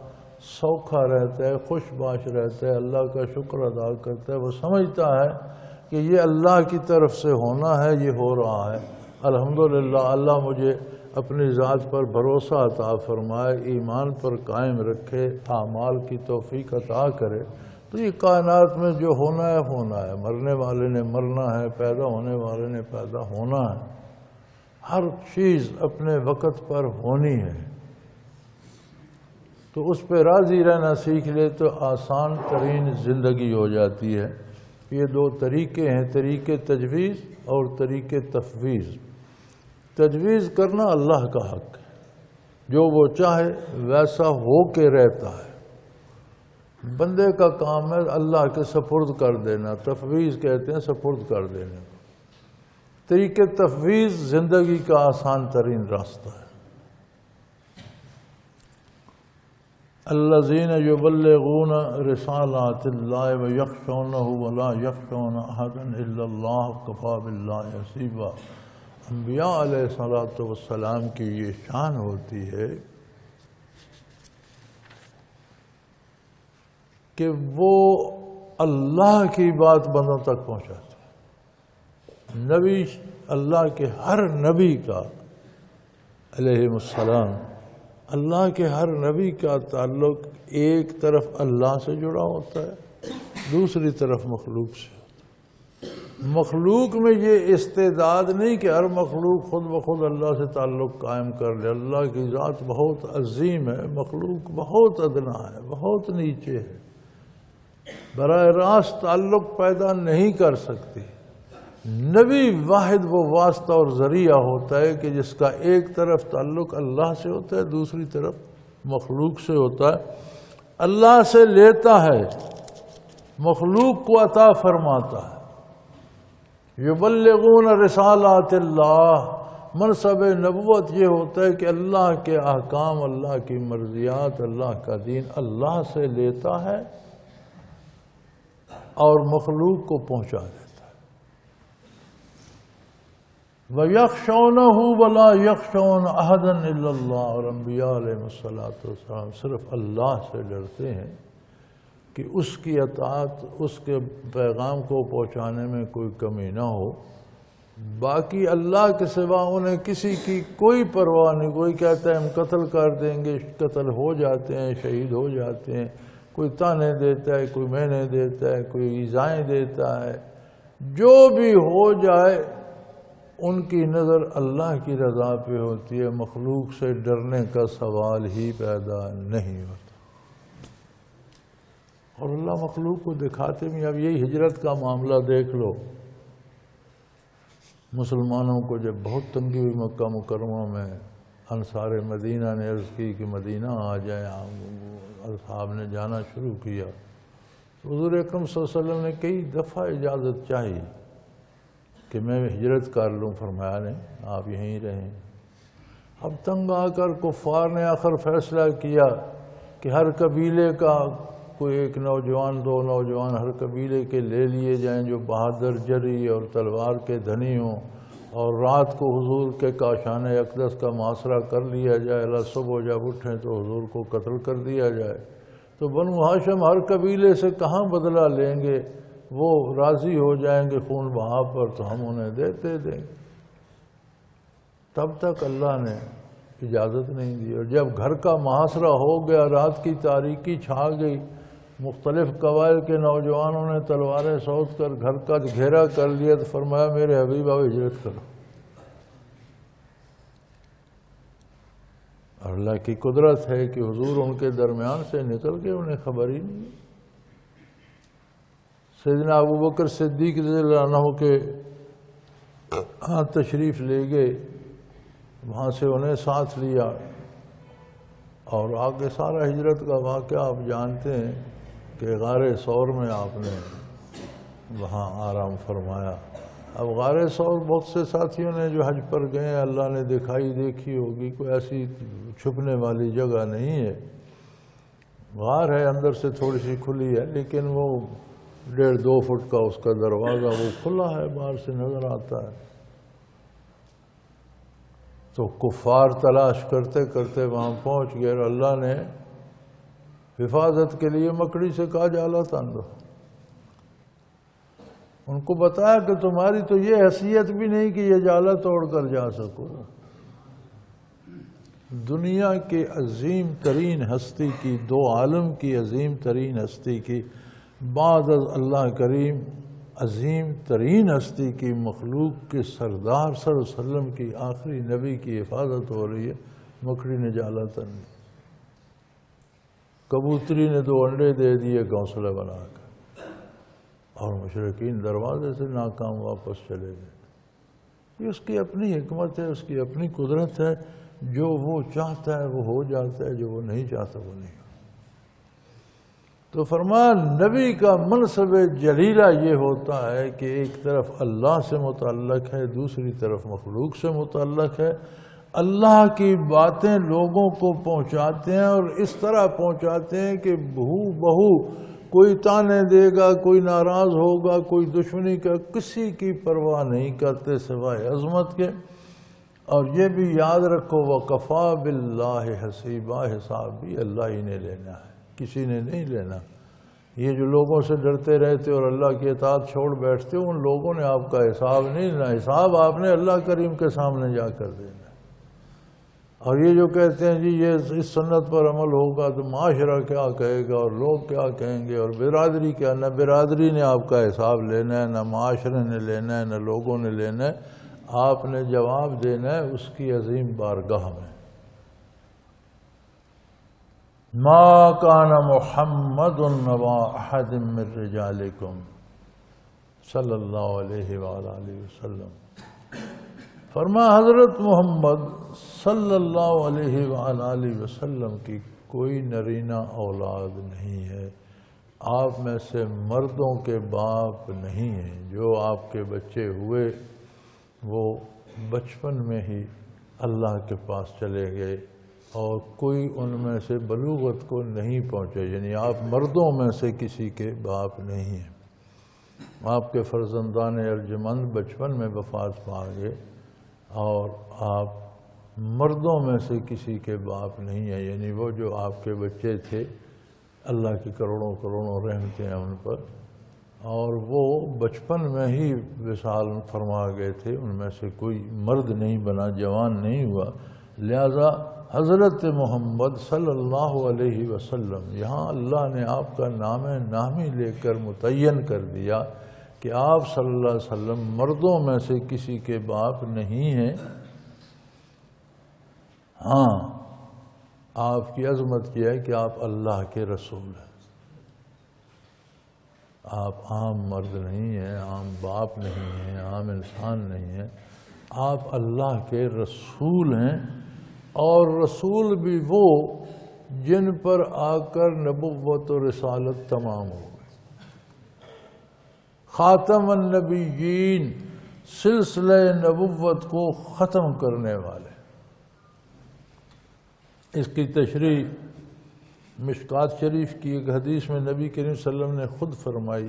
سوکھا رہتا ہے، خوش باش رہتا ہے، اللہ کا شکر ادا کرتا ہے. وہ سمجھتا ہے کہ یہ اللہ کی طرف سے ہونا ہے، یہ ہو رہا ہے. الحمدللہ اللہ مجھے اپنی ذات پر بھروسہ عطا فرمائے، ایمان پر قائم رکھے، اعمال کی توفیق عطا کرے. تو یہ کائنات میں جو ہونا ہے ہونا ہے. مرنے والے نے مرنا ہے، پیدا ہونے والے نے پیدا ہونا ہے. ہر چیز اپنے وقت پر ہونی ہے. تو اس پہ راضی رہنا سیکھ لے تو آسان ترین زندگی ہو جاتی ہے. یہ دو طریقے ہیں، طریقے تجویز اور طریقے تفویض. تجویز کرنا اللہ کا حق ہے، جو وہ چاہے ویسا ہو کے رہتا ہے. بندے کا کام ہے اللہ کے سپرد کر دینا. تفویض کہتے ہیں سپرد کر دینے. طریقے تفویض زندگی کا آسان ترین راستہ ہے. الذین یبلغون رسالات اللہ ویخشونہ ولا یخشون احدا الا اللہ کفی باللہ حسیبا. انبیاء علیہ الصلوۃ والسلام کی یہ شان ہوتی ہے کہ وہ اللہ کی بات بندوں تک پہنچاتے ہیں. نبی اللہ کے ہر نبی کا علیہ السلام، اللہ کے ہر نبی کا تعلق ایک طرف اللہ سے جڑا ہوتا ہے، دوسری طرف مخلوق سے. مخلوق میں یہ استعداد نہیں کہ ہر مخلوق خود بخود اللہ سے تعلق قائم کر لے. اللہ کی ذات بہت عظیم ہے، مخلوق بہت ادنا ہے، بہت نیچے ہے، براہ راست تعلق پیدا نہیں کر سکتی. نبی واحد وہ واسطہ اور ذریعہ ہوتا ہے کہ جس کا ایک طرف تعلق اللہ سے ہوتا ہے، دوسری طرف مخلوق سے ہوتا ہے. اللہ سے لیتا ہے، مخلوق کو عطا فرماتا ہے. یبلغون رسالات اللہ، منصب نبوت یہ ہوتا ہے کہ اللہ کے احکام، اللہ کی مرضیات، اللہ کا دین اللہ سے لیتا ہے اور مخلوق کو پہنچا دیتا ہے. وَيَخْشَوْنَهُ وَلَا يَخْشَوْنَ أَحَدًا إِلَّا اللَّهُ. اور انبیاء علیہ السلام صرف اللہ سے ڈرتے ہیں کہ اس کی اطاعت، اس کے پیغام کو پہنچانے میں کوئی کمی نہ ہو. باقی اللہ کے سوا انہیں کسی کی کوئی پرواہ نہیں. کوئی کہتا ہے ہم قتل کر دیں گے، قتل ہو جاتے ہیں، شہید ہو جاتے ہیں. کوئی تانے دیتا ہے، کوئی مہنے دیتا ہے، کوئی ایذائیں دیتا ہے. جو بھی ہو جائے ان کی نظر اللہ کی رضا پہ ہوتی ہے. مخلوق سے ڈرنے کا سوال ہی پیدا نہیں ہوتا. اور اللہ مخلوق کو دکھاتے بھی. اب یہی ہجرت کا معاملہ دیکھ لو. مسلمانوں کو جب بہت تنگی ہوئی مکہ مکرمہ میں، انصار مدینہ نے عرض کی کہ مدینہ آ جائیں. اصحاب نے جانا شروع کیا. حضور اکرم صلی اللہ علیہ وسلم نے کئی دفعہ اجازت چاہی کہ میں ہجرت کر لوں. فرمایا نہیں، آپ یہیں رہیں. اب تنگ آ کر کفار نے آخر فیصلہ کیا کہ ہر قبیلے کا کوئی ایک نوجوان دو نوجوان ہر قبیلے کے لے لیے جائیں جو بہادر جری اور تلوار کے دھنی ہوں، اور رات کو حضور کے کاشان اقدس کا محاصرہ کر لیا جائے، اللہ صبح جب اٹھیں تو حضور کو قتل کر دیا جائے، تو بنو ہاشم ہر قبیلے سے کہاں بدلہ لیں گے؟ وہ راضی ہو جائیں گے خون بہا پر تو ہم انہیں دیتے دیں گے۔ تب تک اللہ نے اجازت نہیں دی، اور جب گھر کا محاصرہ ہو گیا، رات کی تاریکی چھا گئی، مختلف قبائل کے نوجوانوں نے تلواریں سوت کر گھر کا گھیرا کر لیا، تو فرمایا میرے حبیب اب ہجرت کرو۔ اور اللہ کی قدرت ہے کہ حضور ان کے درمیان سے نکل کے انہیں خبر ہی نہیں۔ سیدنا ابوبکر صدیق رضی اللہ عنہ کے ہاں تشریف لے گئے، وہاں سے انہیں ساتھ لیا، اور آگے سارا ہجرت کا واقعہ آپ جانتے ہیں کہ غار ثور میں آپ نے وہاں آرام فرمایا۔ اب غار ثور بہت سے ساتھیوں نے جو حج پر گئے ہیں اللہ نے دیکھی ہوگی، کوئی ایسی چھپنے والی جگہ نہیں ہے، غار ہے، اندر سے تھوڑی سی کھلی ہے، لیکن وہ 1.5-2 فٹ کا اس کا دروازہ وہ کھلا ہے، باہر سے نظر آتا ہے۔ تو کفار تلاش کرتے کرتے وہاں پہنچ گئے، اور اللہ نے حفاظت کے لیے مکڑی سے کہا جالا تان دو۔ ان کو بتایا کہ تمہاری تو یہ حیثیت بھی نہیں کہ یہ جالا توڑ کر جا سکو۔ دنیا کے عظیم ترین ہستی کی، 2 عالم کی عظیم ترین ہستی کی، بعد از اللہ کریم عظیم ترین ہستی کی، مخلوق کے سردار صلی اللہ علیہ وسلم کی، آخری نبی کی حفاظت ہو رہی ہے، مکڑی نے جالا تن دی۔ کبوتری نے 2 انڈے دے دیے گھونسلہ بنا کر، اور مشرکین دروازے سے ناکام واپس چلے گئے۔ یہ اس کی اپنی حکمت ہے، اس کی اپنی قدرت ہے، جو وہ چاہتا ہے وہ ہو جاتا ہے، جو وہ نہیں چاہتا وہ نہیں۔ تو فرمایا نبی کا منصب جلیلہ یہ ہوتا ہے کہ ایک طرف اللہ سے متعلق ہے، دوسری طرف مخلوق سے متعلق ہے، اللہ کی باتیں لوگوں کو پہنچاتے ہیں، اور اس طرح پہنچاتے ہیں کہ بہو کوئی تانے دے گا، کوئی ناراض ہوگا، کوئی دشمنی کا، کسی کی پرواہ نہیں کرتے سوائے عظمت کے۔ اور یہ بھی یاد رکھو وَقَفَى بِاللَّهِ حَسِيبًا، حساب بھی اللہ ہی نے لینا ہے، کسی نے نہیں لینا۔ یہ جو لوگوں سے ڈرتے رہتے اور اللہ کی اطاعت چھوڑ بیٹھتے ان لوگوں نے آپ کا حساب نہیں لینا، حساب آپ نے اللہ کریم کے سامنے جا کر دینا۔ اور یہ جو کہتے ہیں جی یہ اس سنت پر عمل ہوگا تو معاشرہ کیا کہے گا اور لوگ کیا کہیں گے اور برادری کیا، نہ برادری نے آپ کا حساب لینا ہے، نہ معاشرے نے لینا ہے، نہ لوگوں نے لینا ہے، آپ نے جواب دینا ہے اس کی عظیم بارگاہ میں۔ ما کان محمد ابا احد من رجالکم صلی اللہ علیہ وآلہ وسلم، فرما حضرت محمد صلی اللہ علیہ وآلہ وسلم کی کوئی نرینہ اولاد نہیں ہے، آپ میں سے مردوں کے باپ نہیں ہیں، جو آپ کے بچے ہوئے وہ بچپن میں ہی اللہ کے پاس چلے گئے، اور کوئی ان میں سے بلوغت کو نہیں پہنچے، یعنی آپ مردوں میں سے کسی کے باپ نہیں ہیں۔ آپ کے فرزندان ارجمند بچپن میں وفات پا گئے، اور آپ مردوں میں سے کسی کے باپ نہیں ہیں، یعنی وہ جو آپ کے بچے تھے اللہ کی کروڑوں کروڑوں رحمتیں ہیں ان پر، اور وہ بچپن میں ہی وصال فرما گئے تھے، ان میں سے کوئی مرد نہیں بنا، جوان نہیں ہوا، لہذا حضرت محمد صلی اللہ علیہ وسلم یہاں اللہ نے آپ کا نام نامی لے کر متعین کر دیا کہ آپ صلی اللہ علیہ وسلم مردوں میں سے کسی کے باپ نہیں ہیں۔ ہاں آپ کی عظمت یہ ہے کہ آپ اللہ کے رسول ہیں، آپ عام مرد نہیں ہیں، عام باپ نہیں ہیں، عام انسان نہیں ہیں، آپ اللہ کے رسول ہیں، اور رسول بھی وہ جن پر آ کر نبوت و رسالت تمام ہو گئی، خاتم النبیین، سلسلہ نبوت کو ختم کرنے والے۔ اس کی تشریح مشکات شریف کی ایک حدیث میں نبی کریم صلی اللہ علیہ وسلم نے خود فرمائی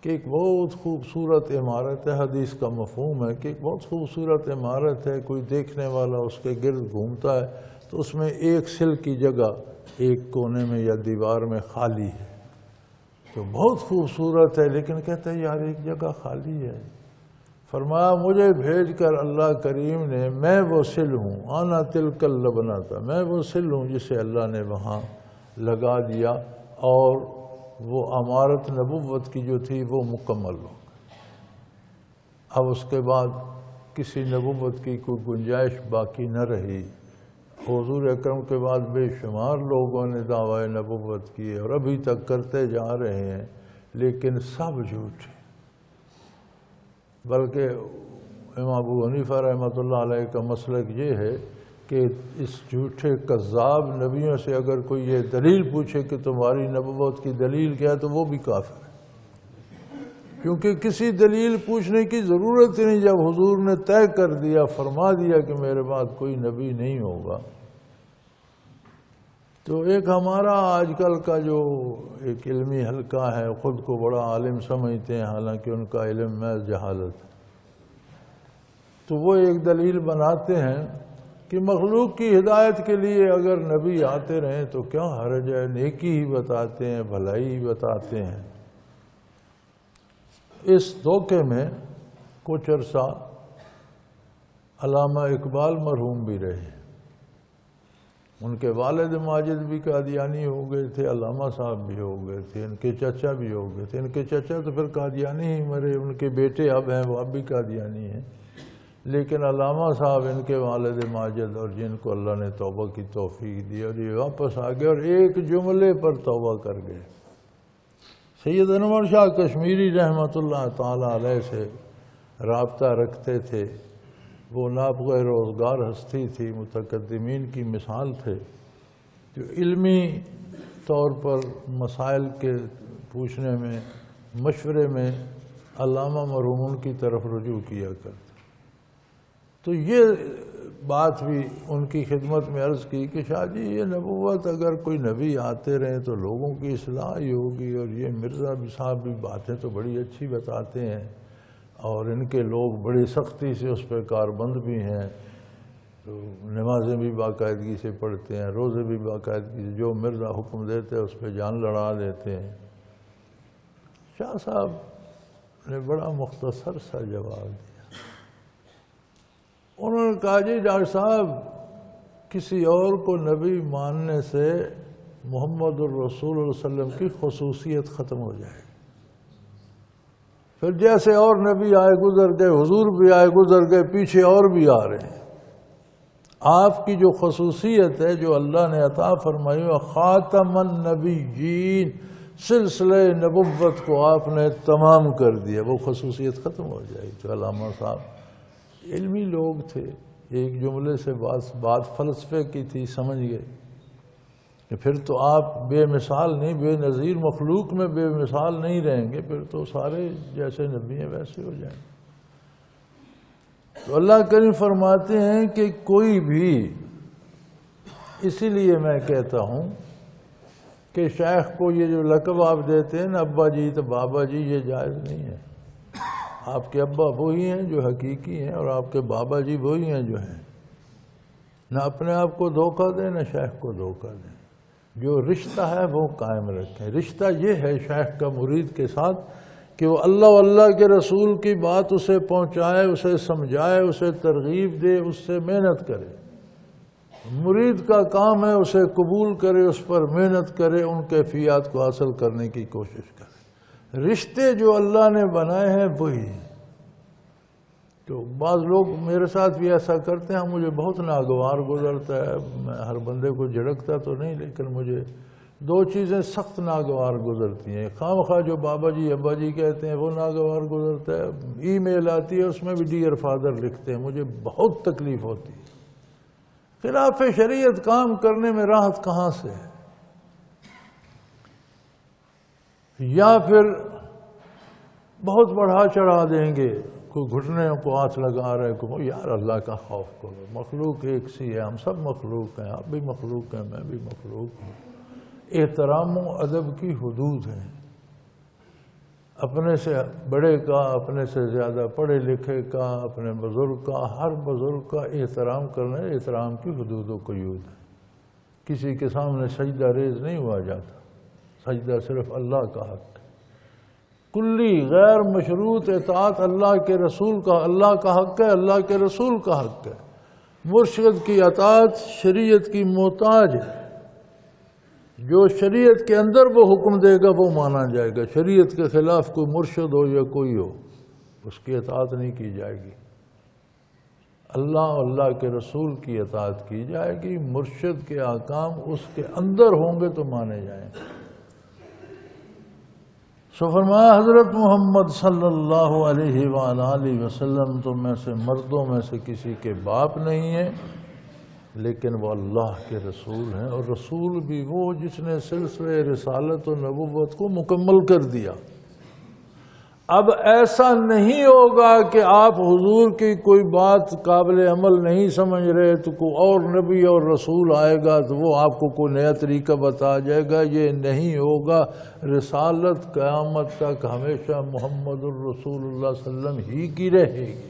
کہ ایک بہت خوبصورت عمارت ہے، حدیث کا مفہوم ہے کہ ایک بہت خوبصورت عمارت ہے، کوئی دیکھنے والا اس کے گرد گھومتا ہے تو اس میں ایک سل کی جگہ ایک کونے میں یا دیوار میں خالی ہے، تو بہت خوبصورت ہے، لیکن کہتا ہے یار ایک جگہ خالی ہے۔ فرمایا مجھے بھیج کر اللہ کریم نے، میں وہ سل ہوں، آنا تلک اللبنہ تھا، میں وہ سل ہوں جسے اللہ نے وہاں لگا دیا اور وہ عمارت نبوت کی جو تھی وہ مکمل ہو گئی۔ اب اس کے بعد کسی نبوت کی کوئی گنجائش باقی نہ رہی۔ حضور اکرم کے بعد بے شمار لوگوں نے دعویٰ نبوت کیے اور ابھی تک کرتے جا رہے ہیں، لیکن سب جھوٹ ہے۔ بلکہ امام ابو حنیفہ رحمۃ اللہ علیہ کا مسلک یہ ہے کہ اس جھوٹے کذاب نبیوں سے اگر کوئی یہ دلیل پوچھے کہ تمہاری نبوت کی دلیل کیا ہے تو وہ بھی کافر ہے، کیونکہ کسی دلیل پوچھنے کی ضرورت ہی نہیں۔ جب حضور نے طے کر دیا، فرما دیا کہ میرے بعد کوئی نبی نہیں ہوگا، تو ایک ہمارا آج کل کا جو ایک علمی حلقہ ہے، خود کو بڑا عالم سمجھتے ہیں، حالانکہ ان کا علم محض جہالت، تو وہ ایک دلیل بناتے ہیں کہ مخلوق کی ہدایت کے لیے اگر نبی آتے رہیں تو کیا حرج ہے، نیکی ہی بتاتے ہیں، بھلائی ہی بتاتے ہیں۔ اس دھوکے میں کچھ عرصہ علامہ اقبال مرحوم بھی رہے، ان کے والد ماجد بھی قادیانی ہو گئے تھے، علامہ صاحب بھی ہو گئے تھے، ان کے چچا بھی ہو گئے تھے، ان کے چچا تو پھر قادیانی ہی مرے، ان کے بیٹے اب ہیں وہ اب بھی قادیانی ہیں، لیکن علامہ صاحب ان کے والد ماجد اور جن کو اللہ نے توبہ کی توفیق دی اور یہ واپس آ گئے اور ایک جملے پر توبہ کر گئے۔ سید انور شاہ کشمیری رحمۃ اللہ تعالی علیہ سے رابطہ رکھتے تھے، وہ نابغہ روزگار ہستی تھی، متقدمین کی مثال تھے، جو علمی طور پر مسائل کے پوچھنے میں، مشورے میں علامہ مرحوم کی طرف رجوع کیا کرتے۔ تو یہ بات بھی ان کی خدمت میں عرض کی کہ شاہ جی یہ نبوت اگر کوئی نبی آتے رہیں تو لوگوں کی اصلاح ہی ہوگی، اور یہ مرزا صاحب بھی باتیں تو بڑی اچھی بتاتے ہیں اور ان کے لوگ بڑی سختی سے اس پہ کاربند بھی ہیں، تو نمازیں بھی باقاعدگی سے پڑھتے ہیں، روزے بھی باقاعدگی سے، جو مرزا حکم دیتے ہیں اس پہ جان لڑا دیتے ہیں۔ شاہ صاحب نے بڑا مختصر سا جواب دیا، انہوں نے کہا جی ڈاکٹر صاحب کسی اور کو نبی ماننے سے محمد الرسول اللہ علیہ وسلم کی خصوصیت ختم ہو جائے گی، پھر جیسے اور نبی آئے گزر گئے، حضور بھی آئے گزر گئے، پیچھے اور بھی آ رہے ہیں، آپ کی جو خصوصیت ہے جو اللہ نے عطا فرمائی ہے خاتم النبیین، سلسلہ نبوت کو آپ نے تمام کر دیا، وہ خصوصیت ختم ہو جائے گی۔ تو علامہ صاحب علمی لوگ تھے، ایک جملے سے بات فلسفے کی تھی، سمجھ گئے کہ پھر تو آپ بے مثال نہیں، بے نظیر مخلوق میں بے مثال نہیں رہیں گے، پھر تو سارے جیسے نبی ہیں ویسے ہو جائیں گے۔ تو اللہ کریم فرماتے ہیں کہ کوئی بھی، اسی لیے میں کہتا ہوں کہ شیخ کو یہ جو لقب آپ دیتے ہیں نا ابا جی تو بابا جی، یہ جائز نہیں ہے۔ آپ کے ابا وہی ہیں جو حقیقی ہیں اور آپ کے بابا جی وہی ہیں جو ہیں۔ نہ اپنے آپ کو دھوکہ دیں نہ شیخ کو دھوکہ دیں، جو رشتہ ہے وہ قائم رکھیں۔ رشتہ یہ ہے شیخ کا مرید کے ساتھ کہ وہ اللہ واللہ کے رسول کی بات اسے پہنچائے، اسے سمجھائے، اسے ترغیب دے، اس سے محنت کرے۔ مرید کا کام ہے اسے قبول کرے، اس پر محنت کرے، ان کیفیات کو حاصل کرنے کی کوشش کرے۔ رشتے جو اللہ نے بنائے ہیں وہی ہیں۔ تو بعض لوگ میرے ساتھ بھی ایسا کرتے ہیں، مجھے بہت ناگوار گزرتا ہے، میں ہر بندے کو جھڑکتا تو نہیں، لیکن مجھے دو چیزیں سخت ناگوار گزرتی ہیں۔ خواہ خواہ جو بابا جی ابا جی کہتے ہیں وہ ناگوار گزرتا ہے، ای میل آتی ہے اس میں بھی ڈیئر فادر لکھتے ہیں، مجھے بہت تکلیف ہوتی ہے۔ خلاف شریعت کام کرنے میں راحت کہاں سے ہے؟ یا پھر بہت بڑھا چڑھا دیں گے، کوئی گھٹنے کو ہاتھ لگا رہے کو، یار اللہ کا خوف کرو، مخلوق ایک سی ہے، ہم سب مخلوق ہیں، آپ بھی مخلوق ہیں، میں بھی مخلوق ہوں۔ احترام و ادب کی حدود ہیں. اپنے سے بڑے کا، اپنے سے زیادہ پڑھے لکھے کا، اپنے بزرگ کا، ہر بزرگ کا احترام کرنا احترام کی حدود و قیود ہے. کسی کے سامنے سجدہ ریز نہیں ہوا جاتا. سجدہ صرف اللہ کا حق ہے. کلی غیر مشروط اطاعت اللہ کے رسول کا اللہ کا حق ہے، اللہ کے رسول کا حق ہے. مرشد کی اطاعت شریعت کی محتاج ہے. جو شریعت کے اندر وہ حکم دے گا وہ مانا جائے گا. شریعت کے خلاف کوئی مرشد ہو یا کوئی ہو، اس کی اطاعت نہیں کی جائے گی. اللہ اور اللہ کے رسول کی اطاعت کی جائے گی. مرشد کے احکام اس کے اندر ہوں گے تو مانے جائیں گے. سو فرمایا حضرت محمد صلی اللہ علیہ وآلہ وسلم تم میں سے مردوں میں سے کسی کے باپ نہیں ہیں، لیکن وہ اللہ کے رسول ہیں. اور رسول بھی وہ جس نے سلسلہ رسالت و نبوت کو مکمل کر دیا. اب ایسا نہیں ہوگا کہ آپ حضور کی کوئی بات قابل عمل نہیں سمجھ رہے تو کوئی اور نبی اور رسول آئے گا تو وہ آپ کو کوئی نیا طریقہ بتا جائے گا. یہ نہیں ہوگا. رسالت قیامت تک ہمیشہ محمد الرسول اللہ صلی اللہ علیہ وسلم ہی کی رہے گی.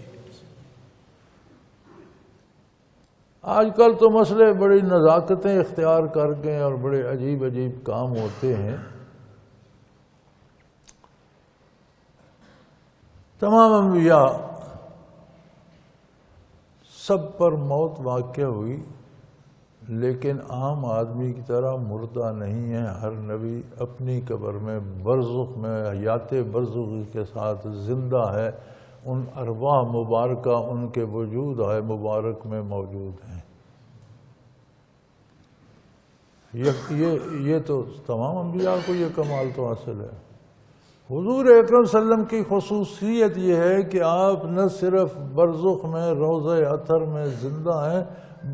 آج کل تو مسئلے بڑی نزاکتیں اختیار کر گئے اور بڑے عجیب عجیب کام ہوتے ہیں. تمام انبیاء سب پر موت واقع ہوئی، لیکن عام آدمی کی طرح مردہ نہیں ہے. ہر نبی اپنی قبر میں برزخ میں حیات برزخی کے ساتھ زندہ ہے. ان ارواح مبارکہ ان کے وجود ہے مبارک میں موجود ہیں. یہ تو تمام انبیاء کو یہ کمال تو حاصل ہے. حضور اکرم صلی اللہ علیہ وسلم کی خصوصیت یہ ہے کہ آپ نہ صرف برزخ میں روضہ اطہر میں زندہ ہیں،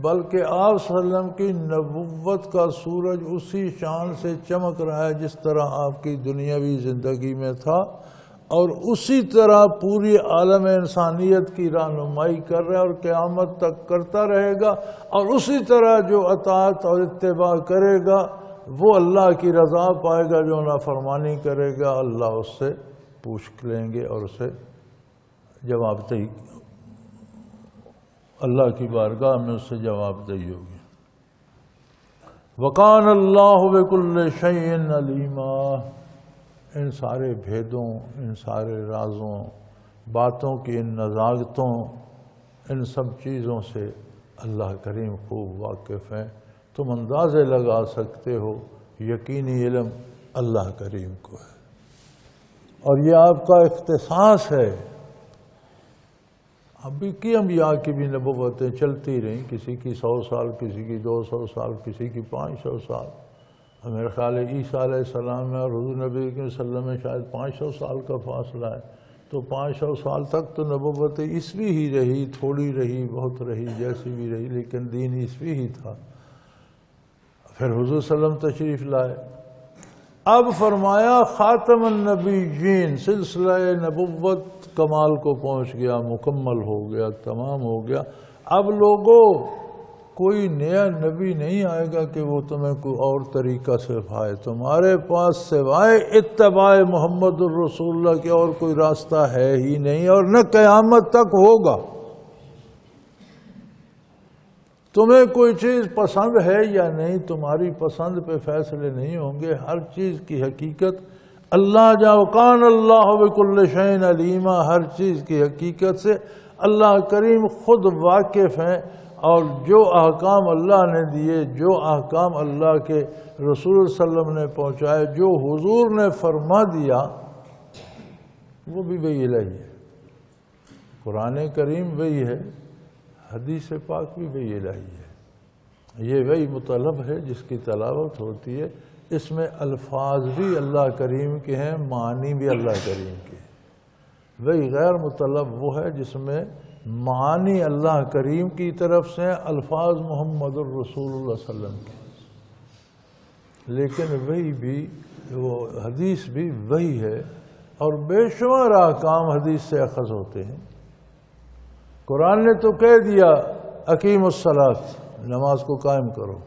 بلکہ آپ صلی اللہ علیہ وسلم کی نبوت کا سورج اسی شان سے چمک رہا ہے جس طرح آپ کی دنیاوی زندگی میں تھا، اور اسی طرح پوری عالم انسانیت کی رہنمائی کر رہا ہے اور قیامت تک کرتا رہے گا. اور اسی طرح جو اطاعت اور اتباع کرے گا وہ اللہ کی رضا پائے گا. جو نافرمانی کرے گا اللہ اس سے پوچھ لیں گے اور اسے جواب دہی، اللہ کی بارگاہ میں اس سے جواب دہی ہوگی. وَقَانَ اللَّهُ بِكُلِّ شَيْءٍ عَلِيمًا. ان سارے بھیدوں، ان سارے رازوں، باتوں کی ان نزاکتوں، ان سب چیزوں سے اللہ کریم خوب واقف ہیں. تم اندازے لگا سکتے ہو یقینی علم اللہ کریم کو ہے، اور یہ آپ کا اختصاص ہے. ابھی کی انبیاء کی بھی نبوتیں چلتی رہیں، کسی کی 100 سال، کسی کی 200 سال، کسی کی 500 سال. میرے خیال ہے عیسیٰ علیہ السلام میں اور حضور نبی صلی اللہ علیہ وسلم میں شاید 500 سال کا فاصلہ ہے. تو 500 سال تک تو نبوت عیسوی ہی رہی، تھوڑی رہی، بہت رہی، جیسی بھی رہی، لیکن دین عیسوی ہی تھا. پھر حضور صلی اللہ علیہ وسلم تشریف لائے. اب فرمایا خاتم النبیین، سلسلہ نبوت کمال کو پہنچ گیا، مکمل ہو گیا، تمام ہو گیا. اب لوگوں کوئی نیا نبی نہیں آئے گا کہ وہ تمہیں کوئی اور طریقہ سکھائے. تمہارے پاس سوائے اتباع محمد الرسول اللہ کے اور کوئی راستہ ہے ہی نہیں، اور نہ قیامت تک ہوگا. تمہیں کوئی چیز پسند ہے یا نہیں، تمہاری پسند پہ فیصلے نہیں ہوں گے. ہر چیز کی حقیقت اللہ وَقَانَ اللَّهُ بِكُلِّ شَيْءٍ عَلِيمًا. ہر چیز کی حقیقت سے اللہ کریم خود واقف ہیں، اور جو احکام اللہ نے دیے، جو احکام اللہ کے رسول صلی اللہ علیہ وسلم نے پہنچائے، جو حضور نے فرما دیا، وہ بھی وہی الہی ہے. قرآن کریم وہی ہے، حدیث پاک بھی وہی الہی ہے. یہ وہی مطلب ہے جس کی تلاوت ہوتی ہے. اس میں الفاظ بھی اللہ کریم کے ہیں، معنی بھی اللہ کریم کے ہیں. وہی غیر مطلب وہ ہے جس میں معانی اللہ کریم کی طرف سے الفاظ محمد الرسول اللہ صلی اللہ علیہ وسلم کے. لیکن وہی بھی وہ حدیث بھی وہی ہے، اور بے شمار احکام حدیث سے اخذ ہوتے ہیں. قرآن نے تو کہہ دیا اقیم الصلاۃ، نماز کو قائم کرو.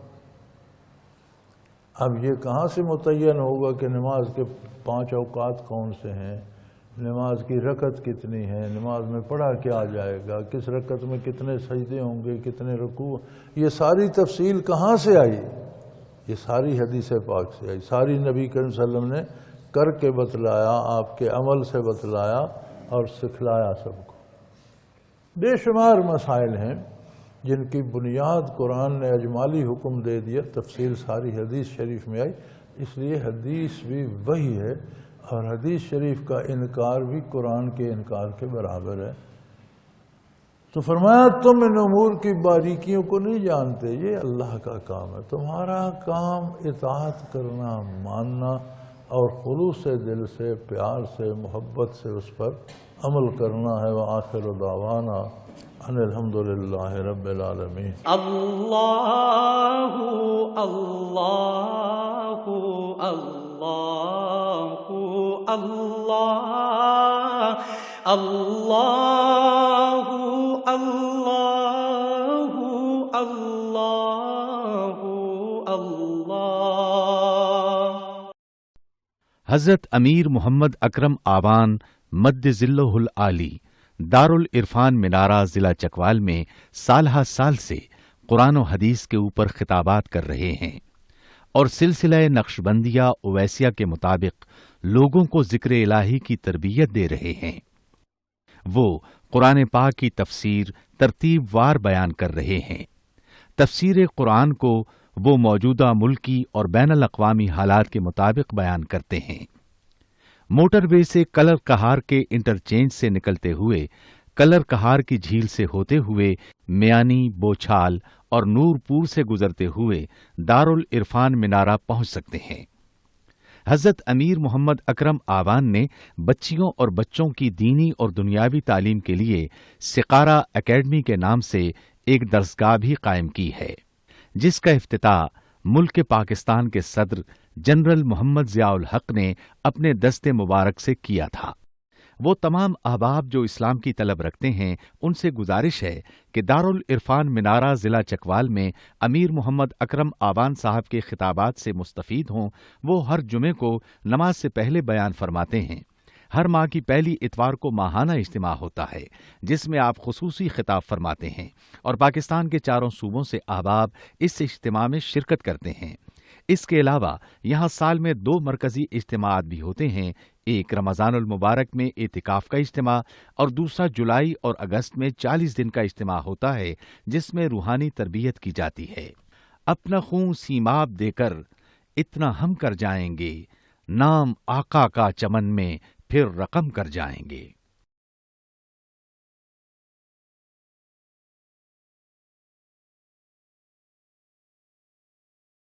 اب یہ کہاں سے متعین ہوگا کہ نماز کے 5 اوقات کون سے ہیں، نماز کی رکعت کتنی ہے، نماز میں پڑھا کیا جائے گا، کس رکعت میں کتنے سجدے ہوں گے، کتنے رکوع، یہ ساری تفصیل کہاں سے آئی؟ یہ ساری حدیث پاک سے آئی، ساری نبی کریم صلی اللہ علیہ وسلم نے کر کے بتلایا، آپ کے عمل سے بتلایا اور سکھلایا سب کو۔ بے شمار مسائل ہیں جن کی بنیاد قرآن نے اجمالی حکم دے دیا، تفصیل ساری حدیث شریف میں آئی، اس لیے حدیث بھی وہی ہے اور حدیث شریف کا انکار بھی قرآن کے انکار کے برابر ہے۔ تو فرمایا تم ان امور کی باریکیوں کو نہیں جانتے، یہ اللہ کا کام ہے، تمہارا کام اطاعت کرنا، ماننا اور خلوص دل سے، پیار سے، محبت سے اس پر عمل کرنا ہے۔ وآخر دعوانا ان الحمدللہ رب العالمین۔ اللہ اللہ اللہ اللہ اللہ اللہ اللہ اللہ۔ حضرت امیر محمد اکرم آوان مد ظلہ العالی دارالعرفان منارہ ضلع چکوال میں سالہ سال سے قرآن و حدیث کے اوپر خطابات کر رہے ہیں اور سلسلہ نقشبندیہ اویسیہ کے مطابق لوگوں کو ذکر الہی کی تربیت دے رہے ہیں۔ وہ قرآن پاک کی تفسیر ترتیب وار بیان کر رہے ہیں۔ تفسیر قرآن کو وہ موجودہ ملکی اور بین الاقوامی حالات کے مطابق بیان کرتے ہیں۔ موٹر وے سے کلر کہار کے انٹرچینج سے نکلتے ہوئے، کلر کہار کی جھیل سے ہوتے ہوئے میانی، بوچھال اور نور پور سے گزرتے ہوئے دارالعرفان منارہ پہنچ سکتے ہیں۔ حضرت امیر محمد اکرم آوان نے بچیوں اور بچوں کی دینی اور دنیاوی تعلیم کے لیے سقارہ اکیڈمی کے نام سے ایک درسگاہ بھی قائم کی ہے، جس کا افتتاح ملک پاکستان کے صدر جنرل محمد ضیاء الحق نے اپنے دست مبارک سے کیا تھا۔ وہ تمام احباب جو اسلام کی طلب رکھتے ہیں ان سے گزارش ہے کہ دارالعرفان منارہ ضلع چکوال میں امیر محمد اکرم آوان صاحب کے خطابات سے مستفید ہوں۔ وہ ہر جمعے کو نماز سے پہلے بیان فرماتے ہیں۔ ہر ماہ کی پہلی اتوار کو ماہانہ اجتماع ہوتا ہے جس میں آپ خصوصی خطاب فرماتے ہیں اور پاکستان کے چاروں صوبوں سے احباب اس اجتماع میں شرکت کرتے ہیں۔ اس کے علاوہ یہاں سال میں 2 مرکزی اجتماعات بھی ہوتے ہیں، ایک رمضان المبارک میں اعتکاف کا اجتماع اور دوسرا جولائی اور اگست میں 40 دن کا اجتماع ہوتا ہے جس میں روحانی تربیت کی جاتی ہے۔ اپنا خون سیماب دے کر اتنا ہم کر جائیں گے، نام آقا کا چمن میں پھر رقم کر جائیں گے۔